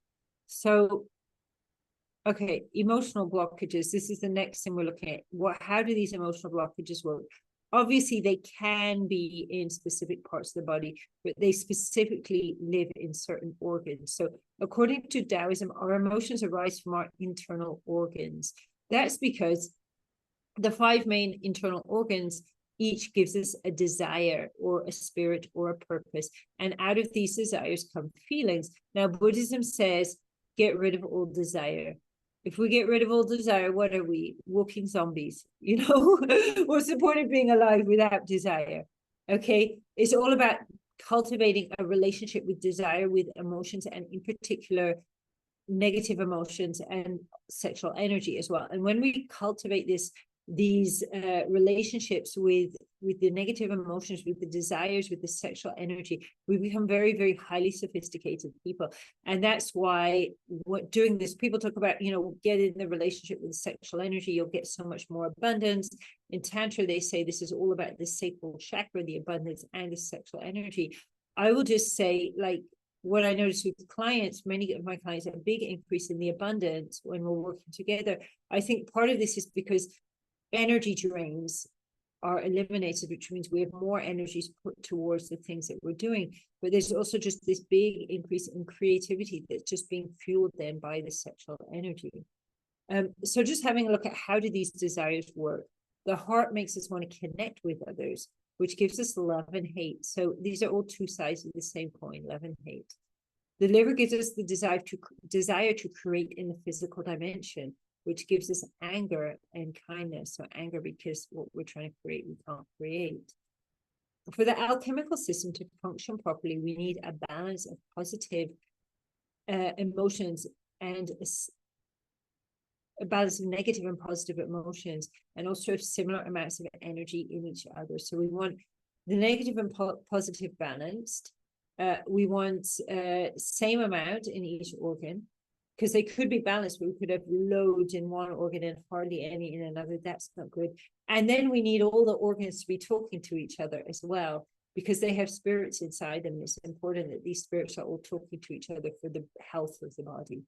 So, okay, emotional blockages. This is the next thing we're looking at. How do these emotional blockages work? Obviously, they can be in specific parts of the body, but they specifically live in certain organs. So according to Taoism, our emotions arise from our internal organs. That's because the 5 main internal organs each gives us a desire or a spirit or a purpose. And out of these desires come feelings. Now, Buddhism says, get rid of all desire. If we get rid of all desire, what are we? Walking zombies, you know? What's the point of being alive without desire? Okay, it's all about cultivating a relationship with desire, with emotions, and in particular, negative emotions and sexual energy as well. And when we cultivate these relationships with the negative emotions, with the desires, with the sexual energy, we become very, very highly sophisticated people. And that's why doing this, people talk about, you know, get in the relationship with sexual energy, you'll get so much more abundance. In Tantra, they say this is all about the sacral chakra, the abundance and the sexual energy. I will just say, like, what I noticed with clients, many of my clients have a big increase in the abundance when we're working together. I think part of this is because energy drains are eliminated, which means we have more energies put towards the things that we're doing. But there's also just this big increase in creativity that's just being fueled then by the sexual energy. So just having a look at how do these desires work. The heart makes us want to connect with others, which gives us love and hate. So these are all two sides of the same coin, love and hate. The liver gives us the desire to create in the physical dimension, which gives us anger and kindness. So anger because what we're trying to create, we can't create. For the alchemical system to function properly, we need a balance of positive emotions and a balance of negative and positive emotions, and also similar amounts of energy in each other. So we want the negative and positive balanced. We want same amount in each organ, because they could be balanced, but we could have loads in one organ and hardly any in another. That's not good. And then we need all the organs to be talking to each other as well, because they have spirits inside them. It's important that these spirits are all talking to each other for the health of the body.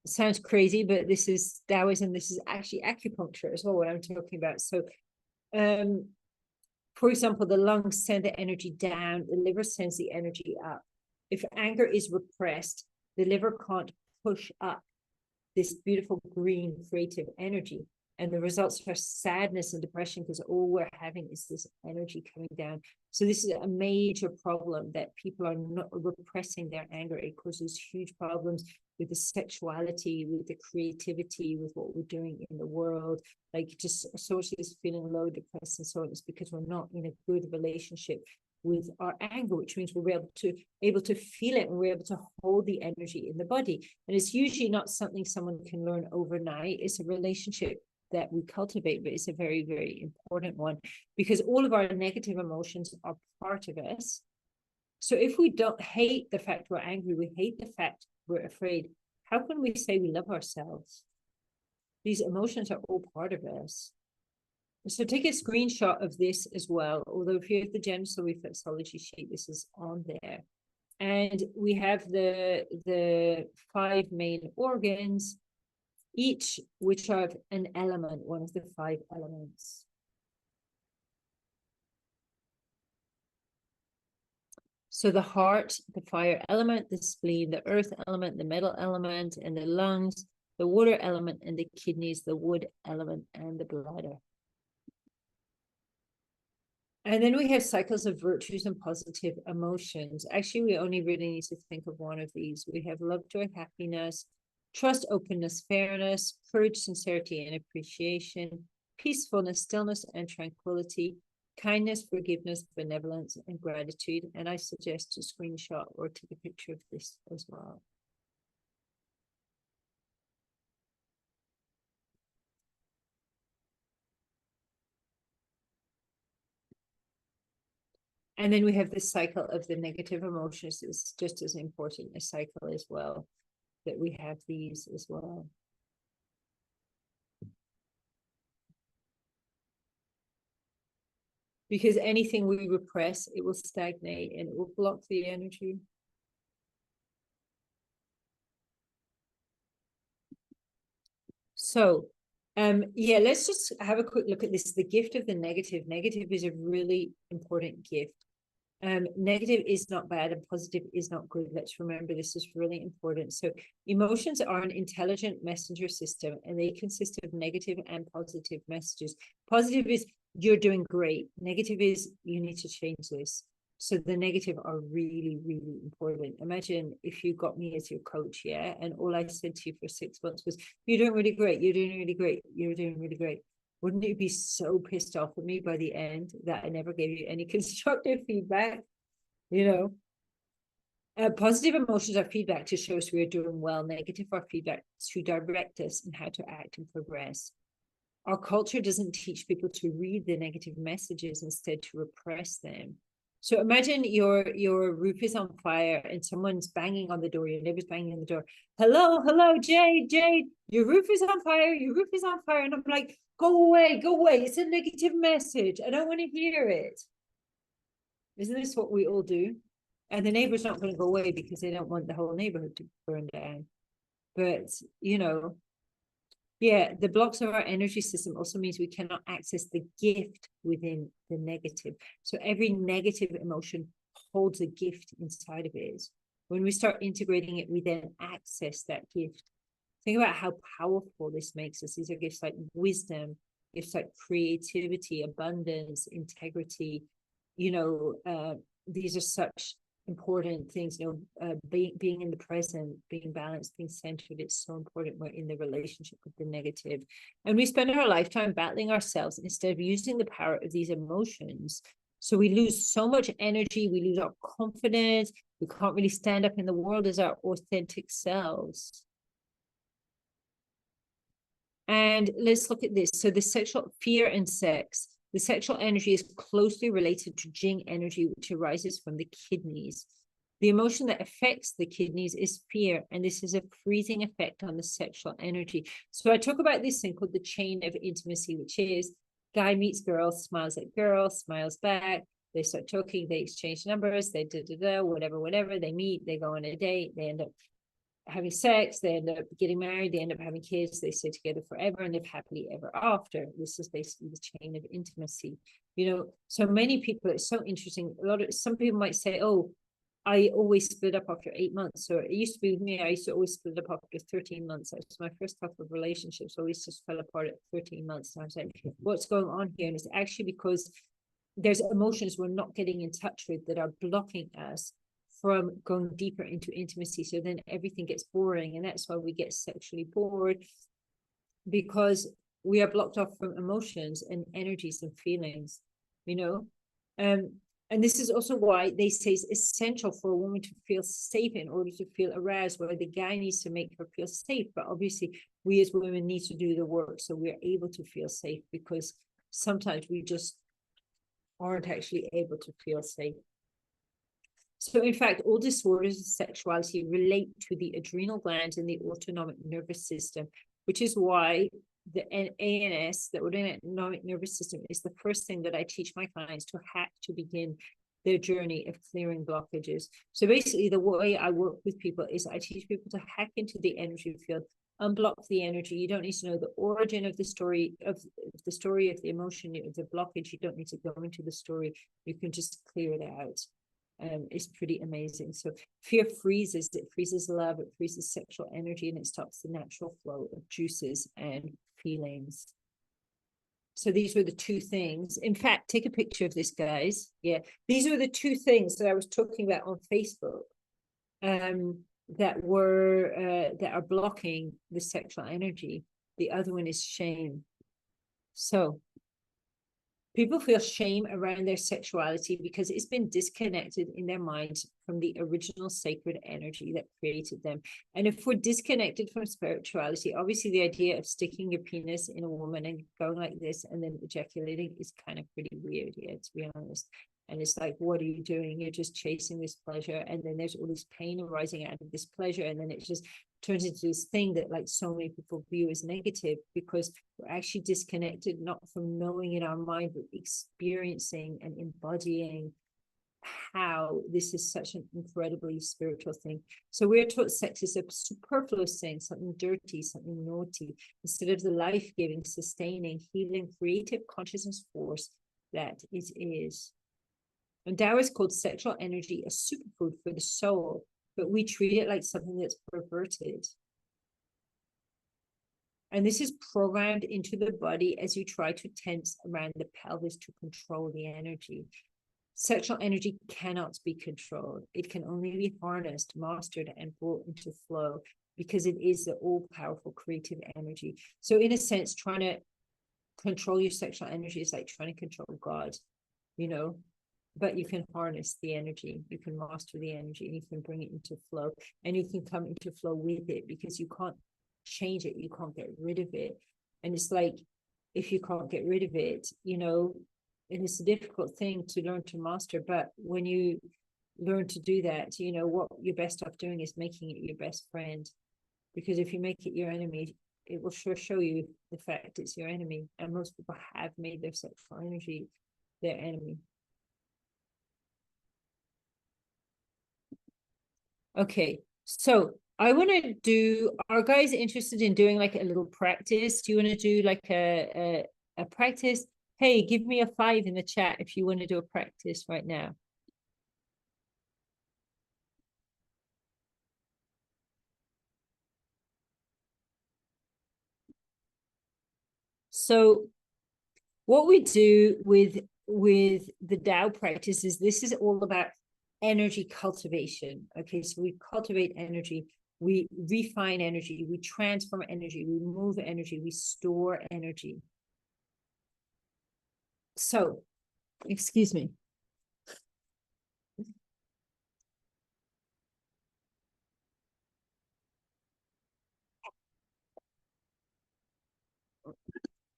It sounds crazy, but this is Taoism. This is actually acupuncture as well, what I'm talking about. So for example, the lungs send the energy down, the liver sends the energy up. If anger is repressed, the liver can't push up this beautiful green creative energy. And the results are sadness and depression because all we're having is this energy coming down. So this is a major problem, that people are not repressing their anger. It causes huge problems with the sexuality, with the creativity, with what we're doing in the world, like just sources feeling low, depressed, and so on. It's because we're not in a good relationship with our anger, which means we're able to feel it, and we're able to hold the energy in the body. And it's usually not something someone can learn overnight. It's a relationship that we cultivate, but it's a very, very important one, because all of our negative emotions are part of us. So if we don't hate the fact we're angry, we hate the fact we're afraid, how can we say we love ourselves? These emotions are all part of us. So take a screenshot of this as well. Although if you have the genital reflexology sheet, this is on there. And we have the 5 main organs, each which are an element, one of the 5 elements. So the heart, the fire element, the spleen, the earth element, the metal element, and the lungs, the water element, and the kidneys, the wood element, and the bladder. And then we have cycles of virtues and positive emotions. Actually, we only really need to think of one of these. We have love, joy, happiness, trust, openness, fairness, courage, sincerity, and appreciation, peacefulness, stillness, and tranquility, kindness, forgiveness, benevolence, and gratitude. And I suggest to screenshot or take a picture of this as well. And then we have the cycle of the negative emotions. It's just as important a cycle as well, that we have these as well. Because anything we repress, it will stagnate and it will block the energy. So, yeah, let's just have a quick look at this. The gift of the negative. Negative is a really important gift. Negative is not bad and positive is not good. Let's remember this is really important. So emotions are an intelligent messenger system, and they consist of negative and positive messages. Positive is you're doing great. Negative is you need to change this. So the negative are really, really important. Imagine if you got me as your coach, yeah, and all I said to you for 6 months was, you're doing really great, you're doing really great, you're doing really great. Wouldn't you be so pissed off at me by the end that I never gave you any constructive feedback? You know, positive emotions are feedback to show us we are doing well. Negative are feedback to direct us in how to act and progress. Our culture doesn't teach people to read the negative messages, instead to repress them. So imagine your roof is on fire and someone's banging on the door, your neighbor's banging on the door. Hello, Jade, your roof is on fire, your roof is on fire. And I'm like, go away, it's a negative message. I don't want to hear it. Isn't this what we all do? And the neighbor's not going to go away because they don't want the whole neighborhood to burn down. But, you know, yeah, the blocks of our energy system also means we cannot access the gift within the negative. So every negative emotion holds a gift inside of it. When we start integrating it, we then access that gift. Think about how powerful this makes us. These are gifts like wisdom, gifts like creativity, abundance, integrity. You know, these are such important things, you know, being in the present, being balanced, being centered. It's so important. We're in the relationship with the negative, and we spend our lifetime battling ourselves instead of using the power of these emotions. So we lose so much energy, we lose our confidence, we can't really stand up in the world as our authentic selves. And let's look at this. So the sexual fear and sex. The sexual energy is closely related to Jing energy, which arises from the kidneys. The emotion that affects the kidneys is fear, and this is a freezing effect on the sexual energy. So I talk about this thing called the chain of intimacy, which is guy meets girl, smiles at girl, smiles back, they start talking, they exchange numbers, they whatever, they meet, they go on a date, they end up having sex, they end up getting married, they end up having kids, they stay together forever and live happily ever after. This is basically the chain of intimacy. You know, so many people, it's so interesting. Some people might say, oh, I always split up after 8 months. So it used to be with me, I used to always split up after 13 months. That was my first couple of relationships, always just fell apart at 13 months. And I was like, what's going on here? And it's actually because there's emotions we're not getting in touch with that are blocking us from going deeper into intimacy. So then everything gets boring. And that's why we get sexually bored, because we are blocked off from emotions and energies and feelings, you know. And this is also why they say it's essential for a woman to feel safe in order to feel aroused, where the guy needs to make her feel safe. But obviously we as women need to do the work so we're able to feel safe, because sometimes we just aren't actually able to feel safe. So in fact, all disorders of sexuality relate to the adrenal glands and the autonomic nervous system, which is why the ANS, the autonomic nervous system, is the first thing that I teach my clients to hack to begin their journey of clearing blockages. So basically the way I work with people is I teach people to hack into the energy field, unblock the energy. You don't need to know the origin of the story of the emotion, of the blockage. You don't need to go into the story. You can just clear it out. Is pretty amazing. So fear freezes, it freezes love, it freezes sexual energy, and it stops the natural flow of juices and feelings. So these were the two things. In fact, take a picture of this, guys. Yeah, these are the two things that I was talking about on Facebook, that are blocking the sexual energy. The other one is shame. So people feel shame around their sexuality because it's been disconnected in their minds from the original sacred energy that created them. And if we're disconnected from spirituality, obviously the idea of sticking your penis in a woman and going like this and then ejaculating is kind of pretty weird, yeah, to be honest. And it's like, what are you doing? You're just chasing this pleasure. And then there's all this pain arising out of this pleasure. And then it just turns into this thing that like so many people view as negative, because we're actually disconnected, not from knowing in our mind, but experiencing and embodying how this is such an incredibly spiritual thing. So we're taught sex is a superfluous thing, something dirty, something naughty, instead of the life-giving, sustaining, healing, creative consciousness force that it is. And Taoists called sexual energy a superfood for the soul, but we treat it like something that's perverted. And this is programmed into the body as you try to tense around the pelvis to control the energy. Sexual energy cannot be controlled. It can only be harnessed, mastered, and brought into flow, because it is the all-powerful creative energy. So in a sense, trying to control your sexual energy is like trying to control God, you know, but you can harness the energy, you can master the energy, and you can bring it into flow, and you can come into flow with it, because you can't change it, you can't get rid of it. And it's like, if you can't get rid of it, you know, and it's a difficult thing to learn to master, but when you learn to do that, you know, what you're best off doing is making it your best friend, because if you make it your enemy, it will sure show you the fact it's your enemy. And most people have made their sexual energy their enemy. Okay, so I want to do, are guys interested in doing like a little practice? Do you want to do like a practice? Hey, give me a 5 in the chat if you want to do a practice right now. So what we do with the Tao practice is, this is all about energy cultivation. Okay, so we cultivate energy, we refine energy, we transform energy, we move energy, we store energy. So, excuse me.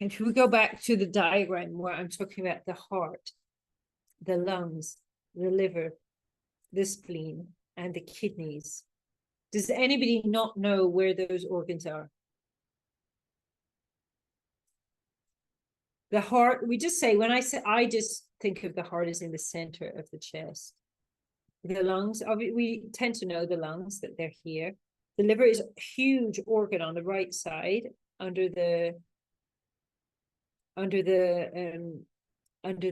If we go back to the diagram where I'm talking about the heart, the lungs, the liver, the spleen, and the kidneys, does anybody not know where those organs are? The heart, we just say, when I say, I just think of the heart as in the center of the chest. The lungs, we tend to know the lungs, that they're here. The liver is a huge organ on the right side, under the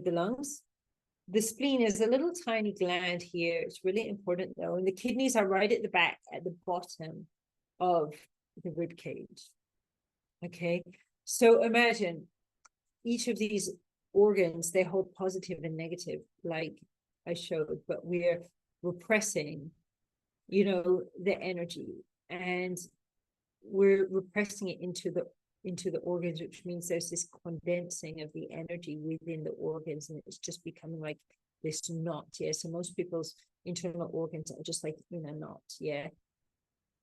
lungs. The spleen is a little tiny gland here. It's really important though. And the kidneys are right at the back, at the bottom of the rib cage. Okay. So imagine each of these organs, they hold positive and negative, like I showed, but we're repressing, the energy, and we're repressing it into the organs, which means there's this condensing of the energy within the organs, and it's just becoming like this knot. Yeah. So most people's internal organs are just like in a knot. Yeah.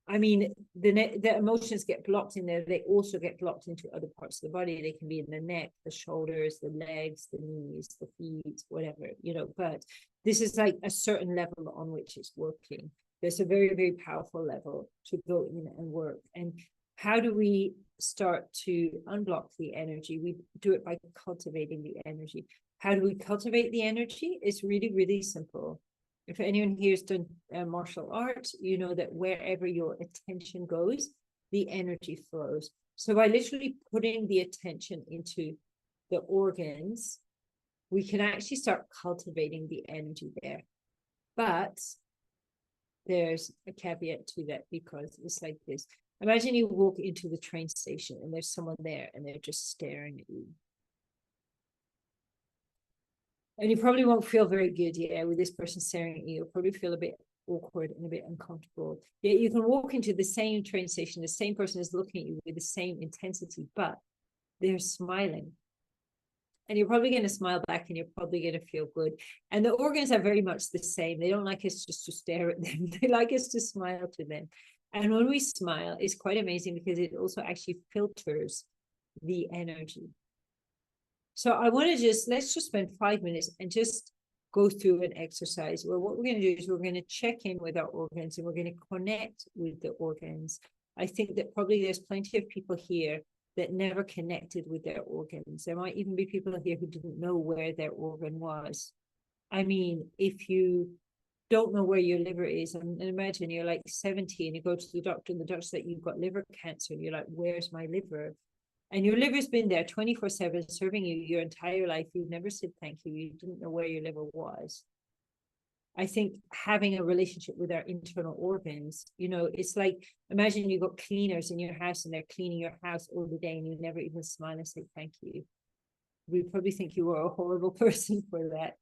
I mean, the emotions get blocked in there. They also get blocked into other parts of the body. They can be in the neck, the shoulders, the legs, the knees, the feet, whatever, but this is like a certain level on which it's working. There's a very, very powerful level to go in and work. And how do we start to unblock the energy? We do it by cultivating the energy. How do we cultivate the energy? It's really, really simple. If anyone here has done martial arts, you know that wherever your attention goes, the energy flows. So by literally putting the attention into the organs, we can actually start cultivating the energy there. But there's a caveat to that, because it's like this. Imagine you walk into the train station and there's someone there and they're just staring at you. And you probably won't feel very good, with this person staring at you. You'll probably feel a bit awkward and a bit uncomfortable. Yet you can walk into the same train station, the same person is looking at you with the same intensity, but they're smiling. And you're probably going to smile back and you're probably going to feel good. And the organs are very much the same. They don't like us just to stare at them. They like us to smile to them. And when we smile, it's quite amazing because it also actually filters the energy. So I want to let's just spend 5 minutes and just go through an exercise where what we're going to do is we're going to check in with our organs and we're going to connect with the organs. I think that probably there's plenty of people here that never connected with their organs. There might even be people here who didn't know where their organ was. I mean, if you don't know where your liver is, and imagine you're like 70 and you go to the doctor and the doctor said you've got liver cancer, and you're like, where's my liver? And your liver's been there 24/7 serving you your entire life. You've never said thank you. You didn't know where your liver was. I think having a relationship with our internal organs, it's like, imagine you've got cleaners in your house and they're cleaning your house all the day and you never even smile and say thank you. We probably think you were a horrible person for that.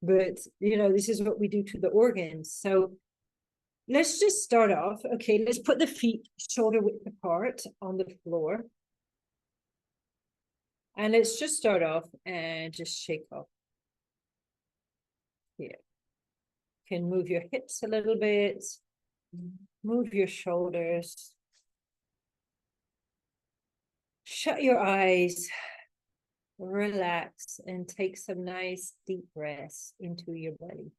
But, this is what we do to the organs. So let's just start off. Okay, let's put the feet shoulder width apart on the floor. And let's just start off and just shake off. Here. You can move your hips a little bit. Move your shoulders. Shut your eyes. Relax and take some nice deep breaths into your belly.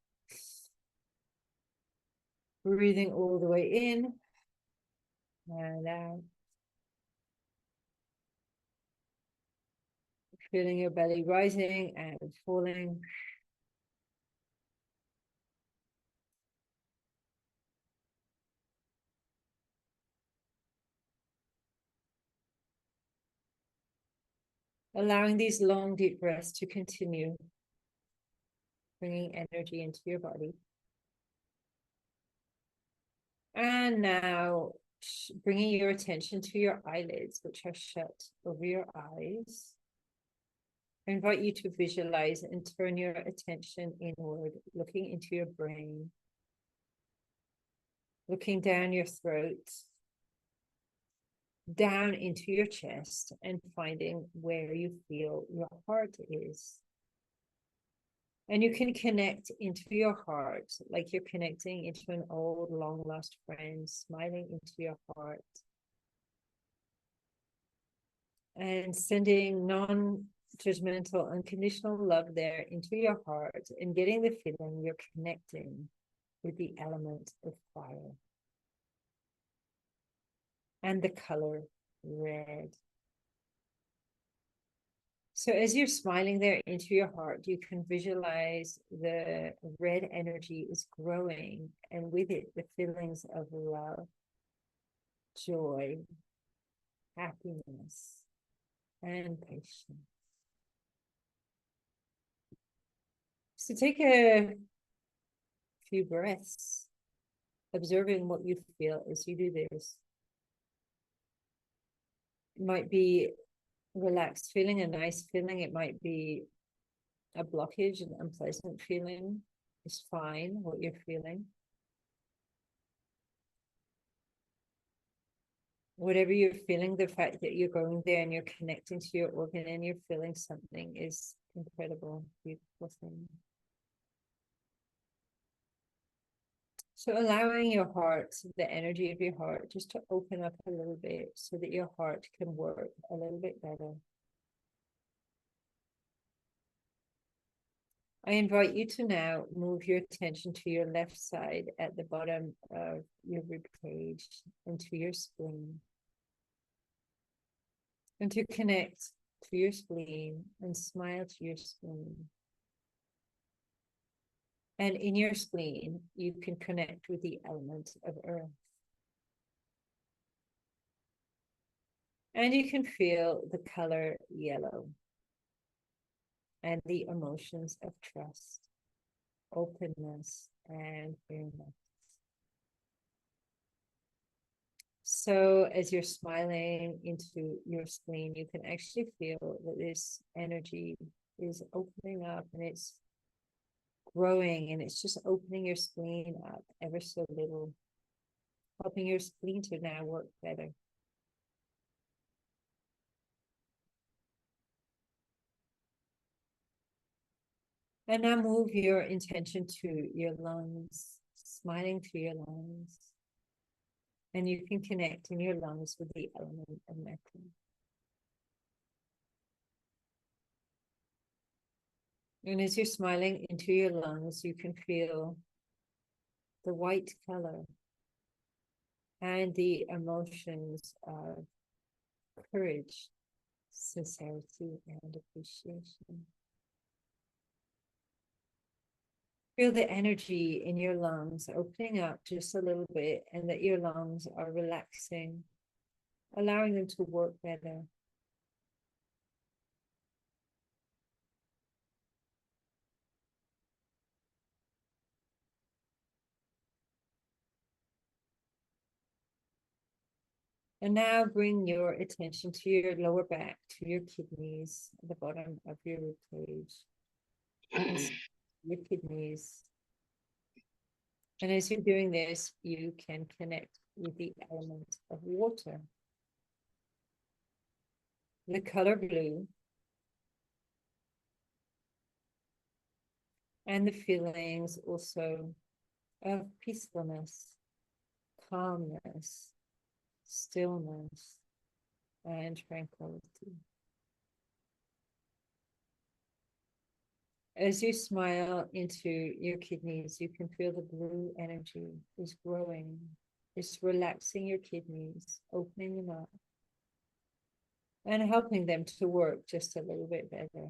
Breathing all the way in and out. Feeling your belly rising and falling. Allowing these long, deep breaths to continue, bringing energy into your body. And now bringing your attention to your eyelids, which are shut over your eyes. I invite you to visualize and turn your attention inward, looking into your brain, looking down your throat, down into your chest, and finding where you feel your heart is. And you can connect into your heart like you're connecting into an old, long-lost friend, smiling into your heart. And sending non-judgmental, unconditional love there into your heart and getting the feeling you're connecting with the element of fire. And the color red. So as you're smiling there into your heart, you can visualize the red energy is growing, and with it, the feelings of love, joy, happiness, and patience. So take a few breaths, observing what you feel as you do this. It might be relaxed feeling, a nice feeling. It might be a blockage, an unpleasant feeling. It's fine what you're feeling. Whatever you're feeling, the fact that you're going there and you're connecting to your organ and you're feeling something is incredible, beautiful thing. So allowing your heart, the energy of your heart, just to open up a little bit so that your heart can work a little bit better. I invite you to now move your attention to your left side at the bottom of your rib cage and to your spleen. And to connect to your spleen and smile to your spleen. And in your spleen, you can connect with the element of earth. And you can feel the color yellow and the emotions of trust, openness, and fairness. So as you're smiling into your spleen, you can actually feel that this energy is opening up and it's growing, and it's just opening your spleen up ever so little, helping your spleen to now work better. And now move your intention to your lungs, smiling through your lungs. And you can connect in your lungs with the element of methane. And as you're smiling into your lungs, you can feel the white color and the emotions of courage, sincerity, and appreciation. Feel the energy in your lungs opening up just a little bit, and that your lungs are relaxing, allowing them to work better. And now bring your attention to your lower back, to your kidneys, at the bottom of your rib cage, your kidneys. And as you're doing this, you can connect with the element of water. The color blue. And the feelings also of peacefulness, calmness, stillness, and tranquility. As you smile into your kidneys, you can feel the blue energy is growing. It's relaxing your kidneys, opening them up, and helping them to work just a little bit better.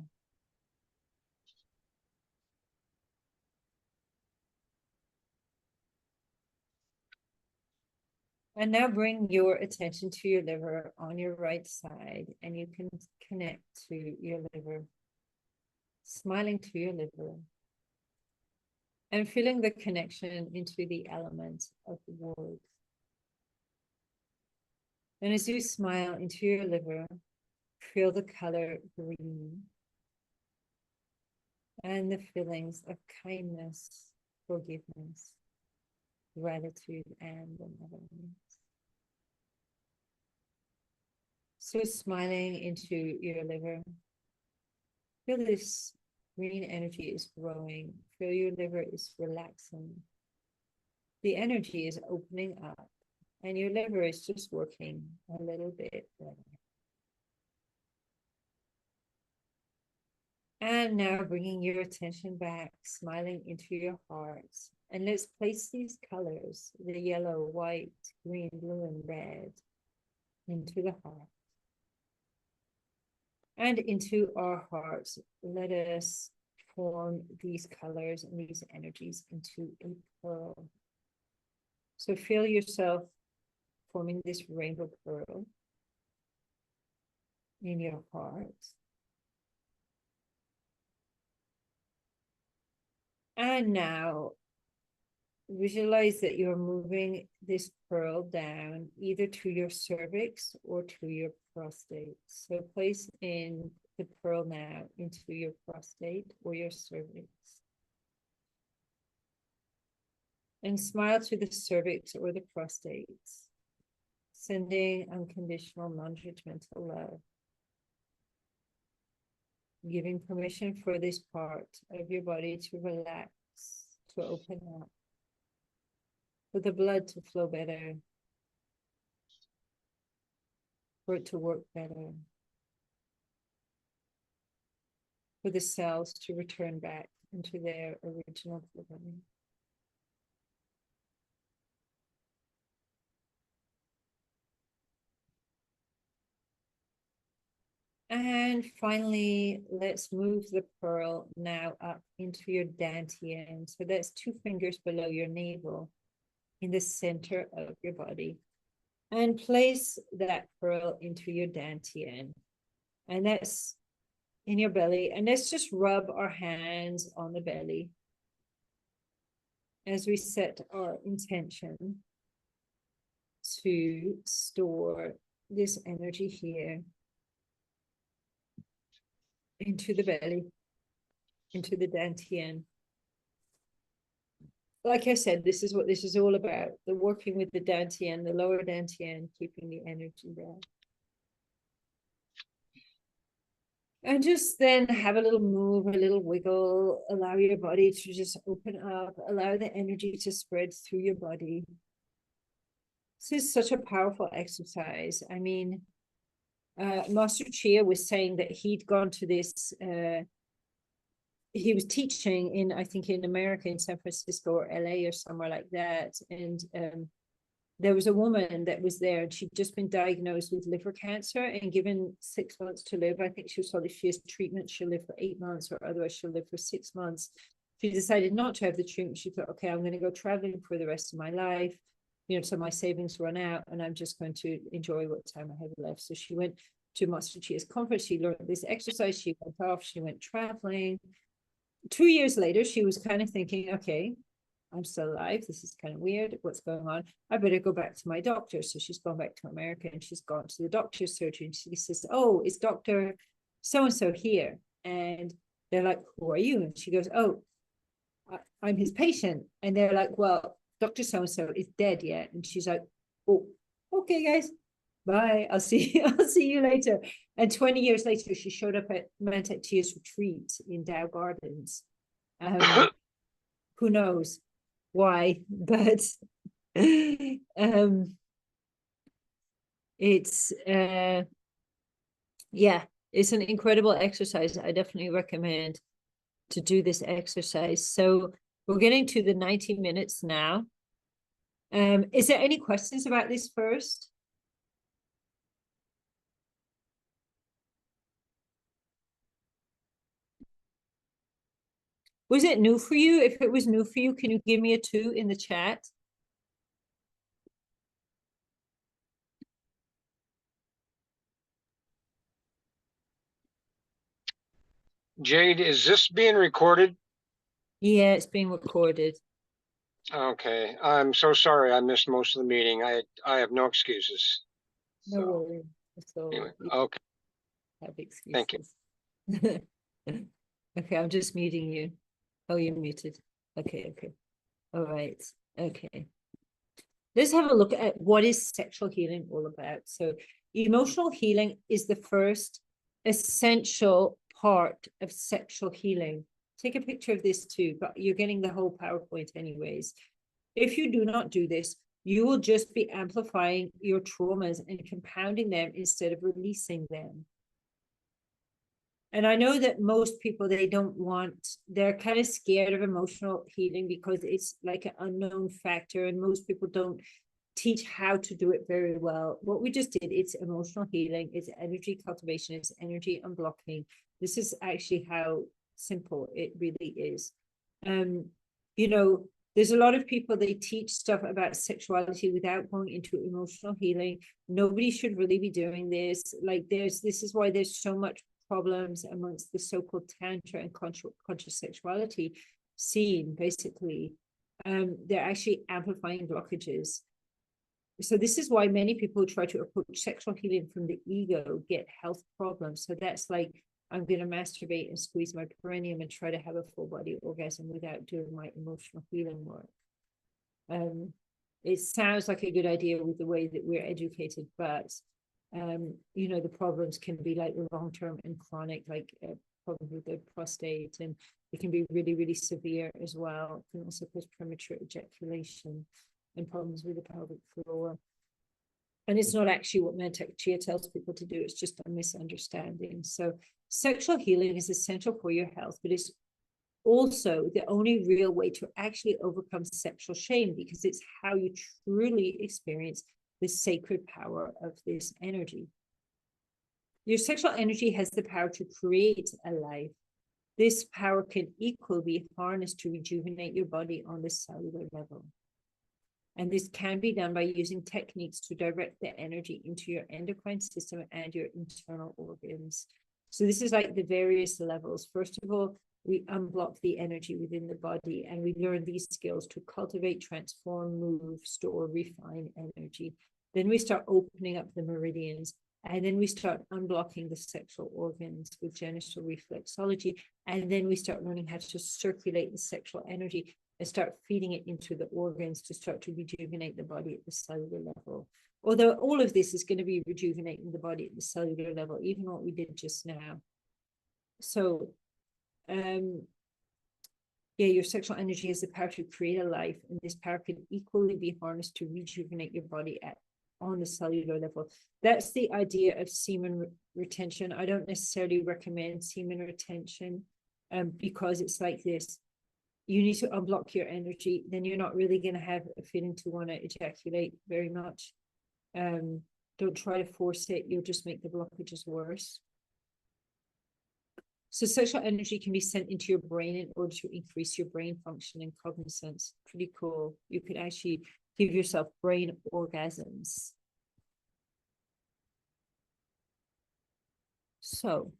And now bring your attention to your liver on your right side, and you can connect to your liver, smiling to your liver, and feeling the connection into the element of wood. And as you smile into your liver, feel the color green and the feelings of kindness, forgiveness, gratitude, and benevolence. So smiling into your liver, feel this green energy is growing. Feel your liver is relaxing. The energy is opening up, and your liver is just working a little bit better. And now bringing your attention back, smiling into your heart. And let's place these colors, the yellow, white, green, blue, and red, into the heart. And into our hearts, let us form these colors and these energies into a pearl. So feel yourself forming this rainbow pearl in your heart. And now visualize that you're moving this pearl down either to your cervix or to your prostate. So place in the pearl now into your prostate or your cervix. And smile to the cervix or the prostate, sending unconditional, non-judgmental love. Giving permission for this part of your body to relax, to open up, for the blood to flow better, for it to work better, for the cells to return back into their original programming. And finally, let's move the pearl now up into your dantian. So that's 2 fingers below your navel in the center of your body. And place that pearl into your dantian. And that's in your belly. And let's just rub our hands on the belly as we set our intention to store this energy here into the belly, into the dantian. Like I said, this is what this is all about, the working with the dantian, the lower dantian, keeping the energy there. And just then have a little move, a little wiggle, allow your body to just open up, allow the energy to spread through your body. This is such a powerful exercise. I mean, Master Chia was saying that he'd gone to this, he was teaching in, I think in America, in San Francisco or LA or somewhere like that. And there was a woman that was there and she'd just been diagnosed with liver cancer and given 6 months to live. I think she was told if she has treatment, she'll live for 8 months or otherwise she'll live for 6 months. She decided not to have the treatment. She thought, okay, I'm going to go traveling for the rest of my life. You know, so my savings run out and I'm just going to enjoy what time I have left. So she went to Master Chia's conference. She learned this exercise. She went off. She went traveling. 2 years later, she was kind of thinking, okay, I'm still alive. This is kind of weird. What's going on? I better go back to my doctor. So she's gone back to America and she's gone to the doctor's surgery. And she says, oh, is Dr. So-and-so here? And they're like, who are you? And she goes, oh, I'm his patient. And they're like, well, Dr. So-and-so is dead yet. And she's like, oh, okay, guys. Bye. I'll see you later. And 20 years later, she showed up at Mantak Chia's retreat in Dow Gardens. Who knows why? But it's yeah, it's an incredible exercise. I definitely recommend to do this exercise. So we're getting to the 90 minutes now. Is there any questions about this first? Was it new for you? If it was new for you, can you give me a 2 in the chat? Jade, is this being recorded? Yeah, it's being recorded. Okay, I'm so sorry I missed most of the meeting. I have no excuses. No worries. So anyway, okay. Have excuses. Thank you. Okay, I'm just muting you. Oh, you're muted. Okay. All right. Okay. Let's have a look at what is sexual healing all about. So emotional healing is the first essential part of sexual healing. Take a picture of this too, but you're getting the whole PowerPoint anyways. If you do not do this, you will just be amplifying your traumas and compounding them instead of releasing them. And I know that most people, they're kind of scared of emotional healing because it's like an unknown factor and most people don't teach how to do it very well. What we just did, it's emotional healing, it's energy cultivation, it's energy unblocking. This is actually how simple it really is. You know, there's a lot of people, they teach stuff about sexuality without going into emotional healing. Nobody should really be doing this. Like this is why there's so much problems amongst the so-called tantra and conscious sexuality, seen, basically. They're actually amplifying blockages. So this is why many people who try to approach sexual healing from the ego get health problems. So that's like, I'm going to masturbate and squeeze my perineum and try to have a full body orgasm without doing my emotional healing work. It sounds like a good idea with the way that we're educated, but you know, the problems can be like long-term and chronic, like problem with the prostate, and it can be really, really severe as well. It can also cause premature ejaculation and problems with the pelvic floor. And it's not actually what Mantak Chia tells people to do, it's just a misunderstanding. So sexual healing is essential for your health, but it's also the only real way to actually overcome sexual shame, because it's how you truly experience the sacred power of this energy. Your sexual energy has the power to create a life. This power can equally be harnessed to rejuvenate your body on the cellular level. And this can be done by using techniques to direct the energy into your endocrine system and your internal organs. So this is like the various levels. First of all, we unblock the energy within the body, and we learn these skills to cultivate, transform, move, store, refine energy. Then we start opening up the meridians, and then we start unblocking the sexual organs with genital reflexology. And then we start learning how to circulate the sexual energy and start feeding it into the organs to start to rejuvenate the body at the cellular level. Although all of this is going to be rejuvenating the body at the cellular level, even what we did just now. So, yeah, your sexual energy has the power to create a life, and this power can equally be harnessed to rejuvenate your body on the cellular level. That's the idea of semen retention. I don't necessarily recommend semen retention because it's like this. You need to unblock your energy, then you're not really going to have a feeling to want to ejaculate very much. Don't try to force it, you'll just make the blockages worse. So sexual energy can be sent into your brain in order to increase your brain function and cognizance. Pretty cool. You could actually give yourself brain orgasms. So,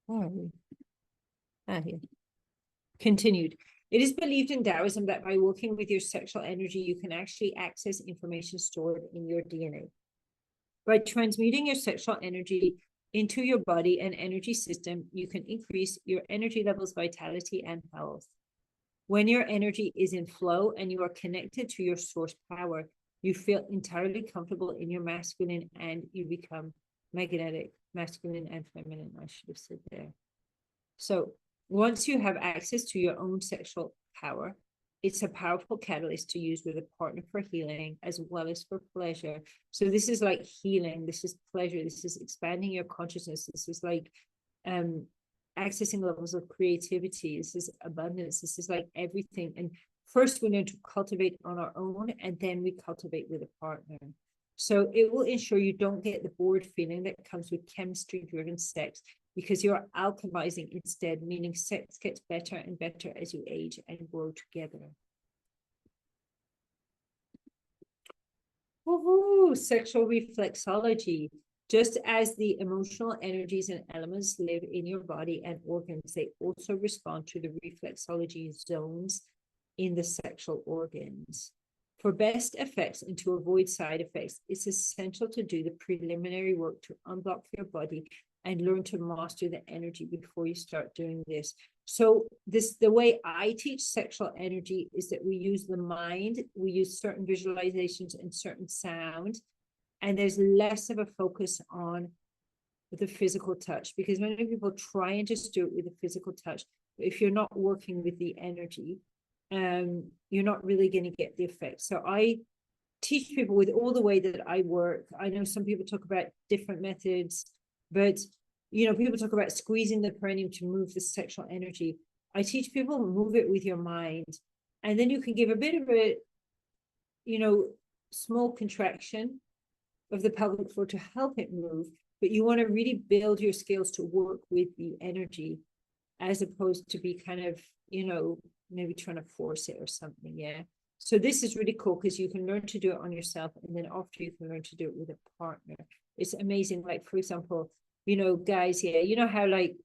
where are we? Here. Continued. It is believed in Taoism that by working with your sexual energy, you can actually access information stored in your DNA. By transmuting your sexual energy into your body and energy system, you can increase your energy levels, vitality, and health. When your energy is in flow and you are connected to your source power, you feel entirely comfortable in your masculine and you become magnetic, masculine and feminine, I should have said there. So once you have access to your own sexual power, it's a powerful catalyst to use with a partner for healing as well as for pleasure. So this is like healing, this is pleasure, this is expanding your consciousness, this is like accessing levels of creativity, this is abundance, this is like everything. And first we need to cultivate on our own, and then we cultivate with a partner. So it will ensure you don't get the bored feeling that comes with chemistry-driven sex, because you're alchemizing instead, meaning sex gets better and better as you age and grow together. Woohoo! Sexual reflexology. Just as the emotional energies and elements live in your body and organs, they also respond to the reflexology zones in the sexual organs. For best effects and to avoid side effects, it's essential to do the preliminary work to unblock your body and learn to master the energy before you start doing this. So the way I teach sexual energy is that we use the mind, we use certain visualizations and certain sound, and there's less of a focus on the physical touch, because many people try and just do it with the physical touch. But if you're not working with the energy, you're not really going to get the effect. So I teach people with all the way that I work. I know some people talk about different methods, but you know, people talk about squeezing the perineum to move the sexual energy. I teach people move it with your mind, and then you can give a bit of a, you know, small contraction of the pelvic floor to help it move, but you want to really build your skills to work with the energy as opposed to be kind of, you know, maybe trying to force it or something. Yeah. So this is really cool because you can learn to do it on yourself, and then after you can learn to do it with a partner. It's amazing. Like, for example, you know, guys, yeah, you know how like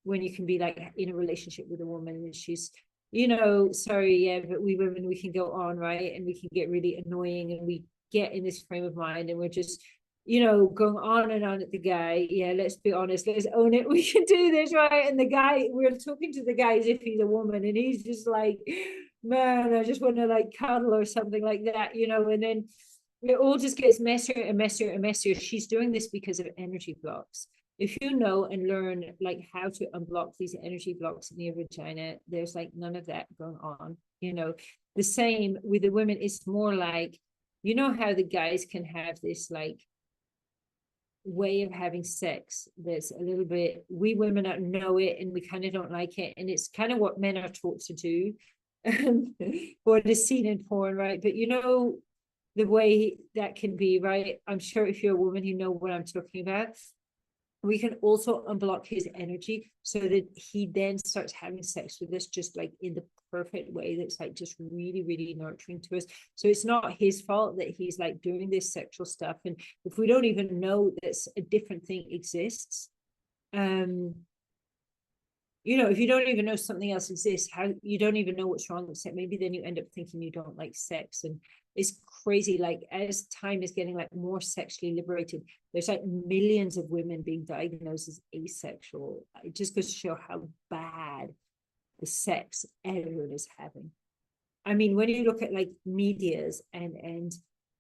when you can be like in a relationship with a woman and she's, you know, sorry, yeah, but we women, we can go on, right? And we can get really annoying, and we get in this frame of mind, and we're just, you know, going on and on at the guy. Yeah, let's be honest, let's own it. We can do this, right? And the guy, we're talking to the guy as if he's a woman, and he's just like, man, I just want to like cuddle or something like that, you know. And then it all just gets messier and messier and messier. She's doing this because of energy blocks. If you know and learn like how to unblock these energy blocks in your vagina, there's like none of that going on, you know. The same with the women. It's more like, you know how the guys can have this like way of having sex that's a little bit, we women don't know it, and we kind of don't like it, and it's kind of what men are taught to do, what is seen in porn, right? But you know the way that can be, right? I'm sure if you're a woman, you know what I'm talking about. We can also unblock his energy so that he then starts having sex with us just like in the perfect way that's like just really, really nurturing to us. So it's not his fault that he's like doing this sexual stuff. And if we don't even know that a different thing exists, you know, if you don't even know something else exists, how you don't even know what's wrong with sex, maybe then you end up thinking you don't like sex. And it's crazy, like as time is getting like more sexually liberated, there's like millions of women being diagnosed as asexual. It just goes to show how bad the sex everyone is having. I mean, when you look at like medias and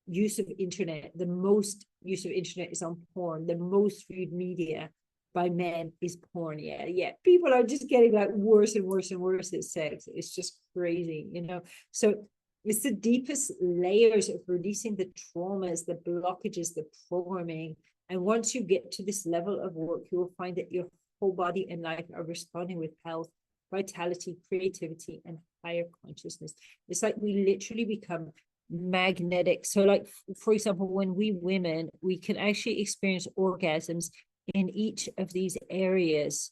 use of internet, the most use of internet is on porn. The most viewed media by men is porn. Yeah, people are just getting like worse and worse and worse at sex. It's just crazy, you know. So it's the deepest layers of releasing the traumas, the blockages, the programming. And once you get to this level of work, you will find that your whole body and life are responding with health, vitality, creativity, and higher consciousness. It's like we literally become magnetic. So like, for example, when we women, we can actually experience orgasms in each of these areas.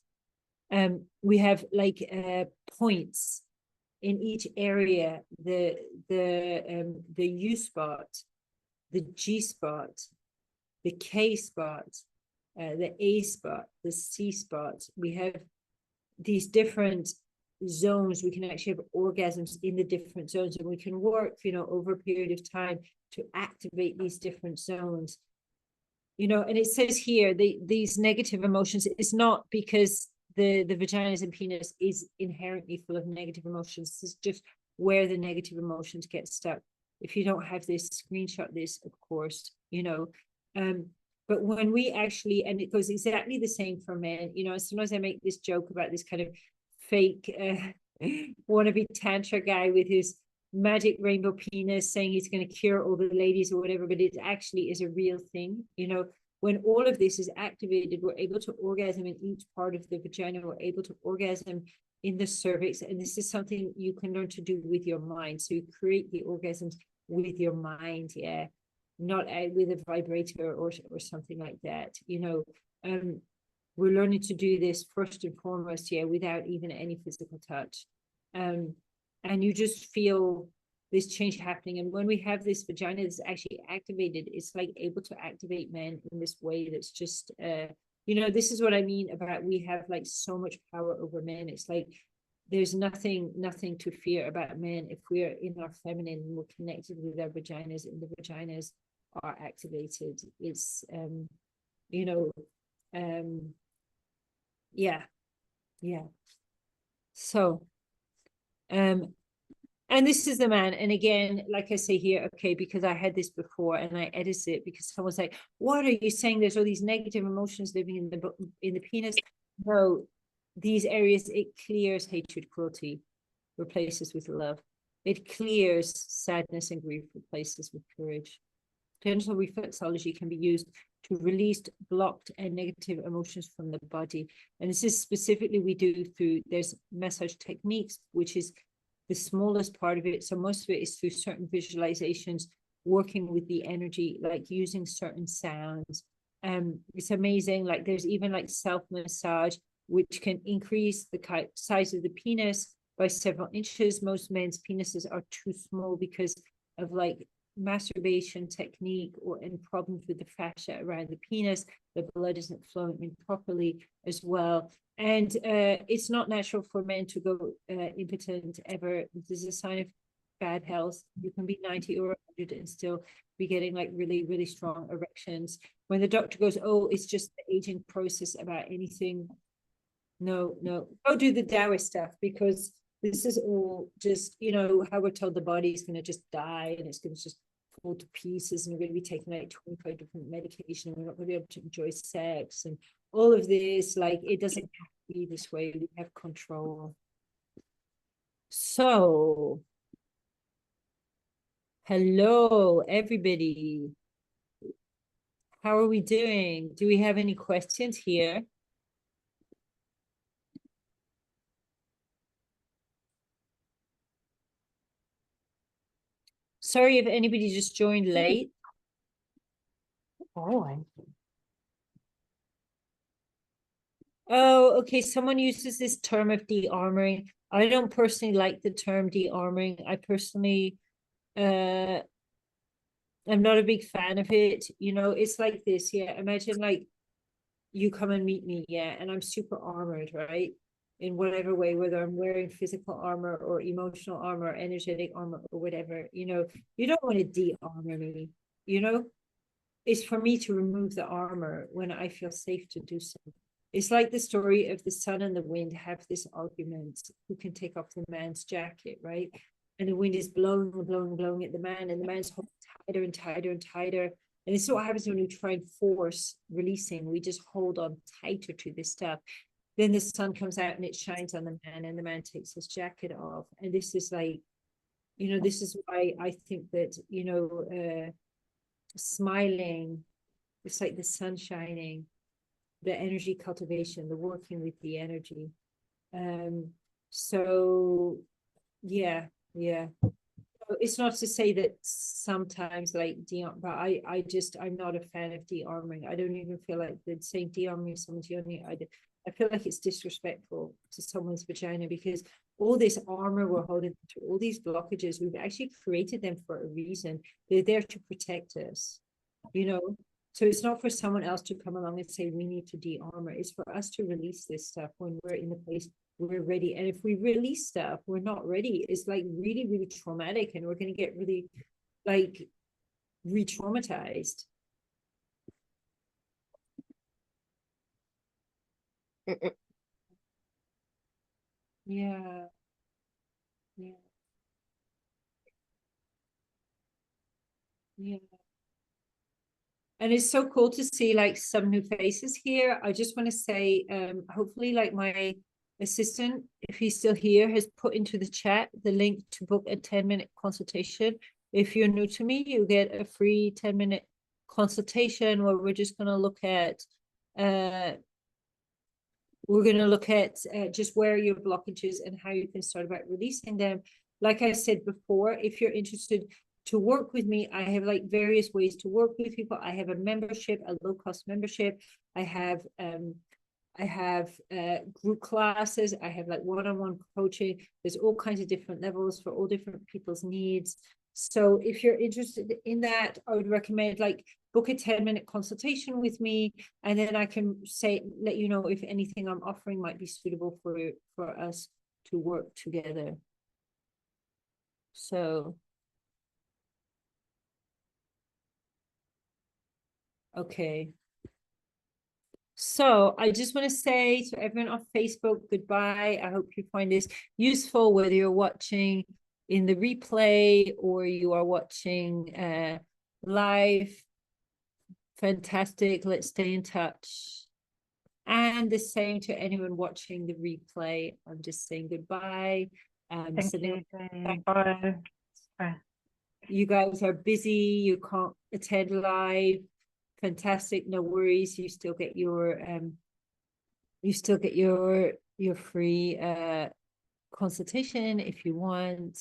We have like points in each area, the U spot, the G spot, the K spot, the A spot, the C spot. We have these different zones. We can actually have orgasms in the different zones, and we can work, you know, over a period of time to activate these different zones. You know, and it says here, these negative emotions, it's not because the vaginas and penis is inherently full of negative emotions. This is just where the negative emotions get stuck. If you don't have this, screenshot this, of course, you know. But when we actually, and it goes exactly the same for men, you know, sometimes I make this joke about this kind of fake wannabe tantra guy with his magic rainbow penis saying he's going to cure all the ladies or whatever, but it actually is a real thing. You know, when all of this is activated, we're able to orgasm in each part of the vagina. We're able to orgasm in the cervix, and this is something you can learn to do with your mind. So you create the orgasms with your mind, yeah, not with a vibrator or something like that. You know, we're learning to do this first and foremost, yeah, without even any physical touch. And you just feel this change happening. And when we have this vagina that's actually activated, it's like able to activate men in this way that's just, you know, this is what I mean about we have like so much power over men. It's like there's nothing to fear about men if we're in our feminine, we're connected with our vaginas, and the vaginas are activated. It's, you know, yeah. So, and this is the man. And again, like I say here, okay, because I had this before and I edited it because someone's like, what are you saying? There's all these negative emotions living in the penis. No, these areas, it clears hatred, cruelty, replaces with love. It clears sadness and grief, replaces with courage. Genital reflexology can be used to release blocked and negative emotions from the body. And this is specifically we do through, there's massage techniques, which is the smallest part of it. So most of it is through certain visualizations, working with the energy, like using certain sounds. It's amazing. Like there's even like self-massage, which can increase the size of the penis by several inches. Most men's penises are too small because of like masturbation technique or any problems with the fascia around the penis, the blood isn't flowing in properly as well. And it's not natural for men to go impotent ever. This is a sign of bad health. You can be 90 or 100 and still be getting like really, really strong erections. When the doctor goes, oh, it's just the aging process about anything. No, go do the Taoist stuff, because this is all just, you know, how we're told the body is going to just die and it's going to just fall to pieces, and we're going to be taking like 25 different medication, and we're not going to be able to enjoy sex and all of this. Like, it doesn't have to be this way. We have control. So, hello, everybody. How are we doing? Do we have any questions here? Sorry if anybody just joined late. Oh, okay. Someone uses this term of de-armoring. I don't personally like the term de-armoring. I personally, I'm not a big fan of it. You know, it's like this. Yeah, imagine like you come and meet me, yeah, and I'm super armored, right? In whatever way, whether I'm wearing physical armor or emotional armor, or energetic armor, or whatever. You know, you don't want to de-armor me. You know, it's for me to remove the armor when I feel safe to do so. It's like the story of the sun and the wind have this argument: who can take off the man's jacket, right? And the wind is blowing and blowing and blowing at the man, and the man's holding tighter and tighter and tighter. And this is what happens when you try and force releasing. We just hold on tighter to this stuff. Then the sun comes out and it shines on the man, and the man takes his jacket off. And this is like, you know, this is why I think that, you know, smiling, it's like the sun shining, the energy cultivation, the working with the energy. So yeah. It's not to say that sometimes like but I'm not a fan of de-armoring. I don't even feel like the saying de-armoring someone's yoni. I feel like it's disrespectful to someone's vagina, because all this armor we're holding through, all these blockages, we've actually created them for a reason. They're there to protect us, you know. So it's not for someone else to come along and say we need to de-armor. It's for us to release this stuff when we're in the place we're ready. And if we release stuff we're not ready, it's like really, really traumatic, and we're going to get really like re-traumatized. Yeah. And it's so cool to see like some new faces here. I just want to say, hopefully like my assistant, if he's still here, has put into the chat the link to book a 10-minute consultation. If you're new to me, you get a free 10-minute consultation where we're just going to look at just where your blockages and how you can start about releasing them. Like I said before, if you're interested to work with me, I have like various ways to work with people. I have a membership, a low-cost membership. I have group classes. I have like one-on-one coaching. There's all kinds of different levels for all different people's needs. So if you're interested in that, I would recommend like book a 10-minute consultation with me, and then I can let you know if anything I'm offering might be suitable for us to work together. So okay. So I just want to say to everyone on Facebook, goodbye. I hope you find this useful, whether you're watching in the replay or you are watching live. Fantastic. Let's stay in touch. And the same to anyone watching the replay. I'm just saying goodbye. Thank you. Bye. Bye. You guys are busy. You can't attend live. Fantastic. No worries. You still get your free consultation if you want.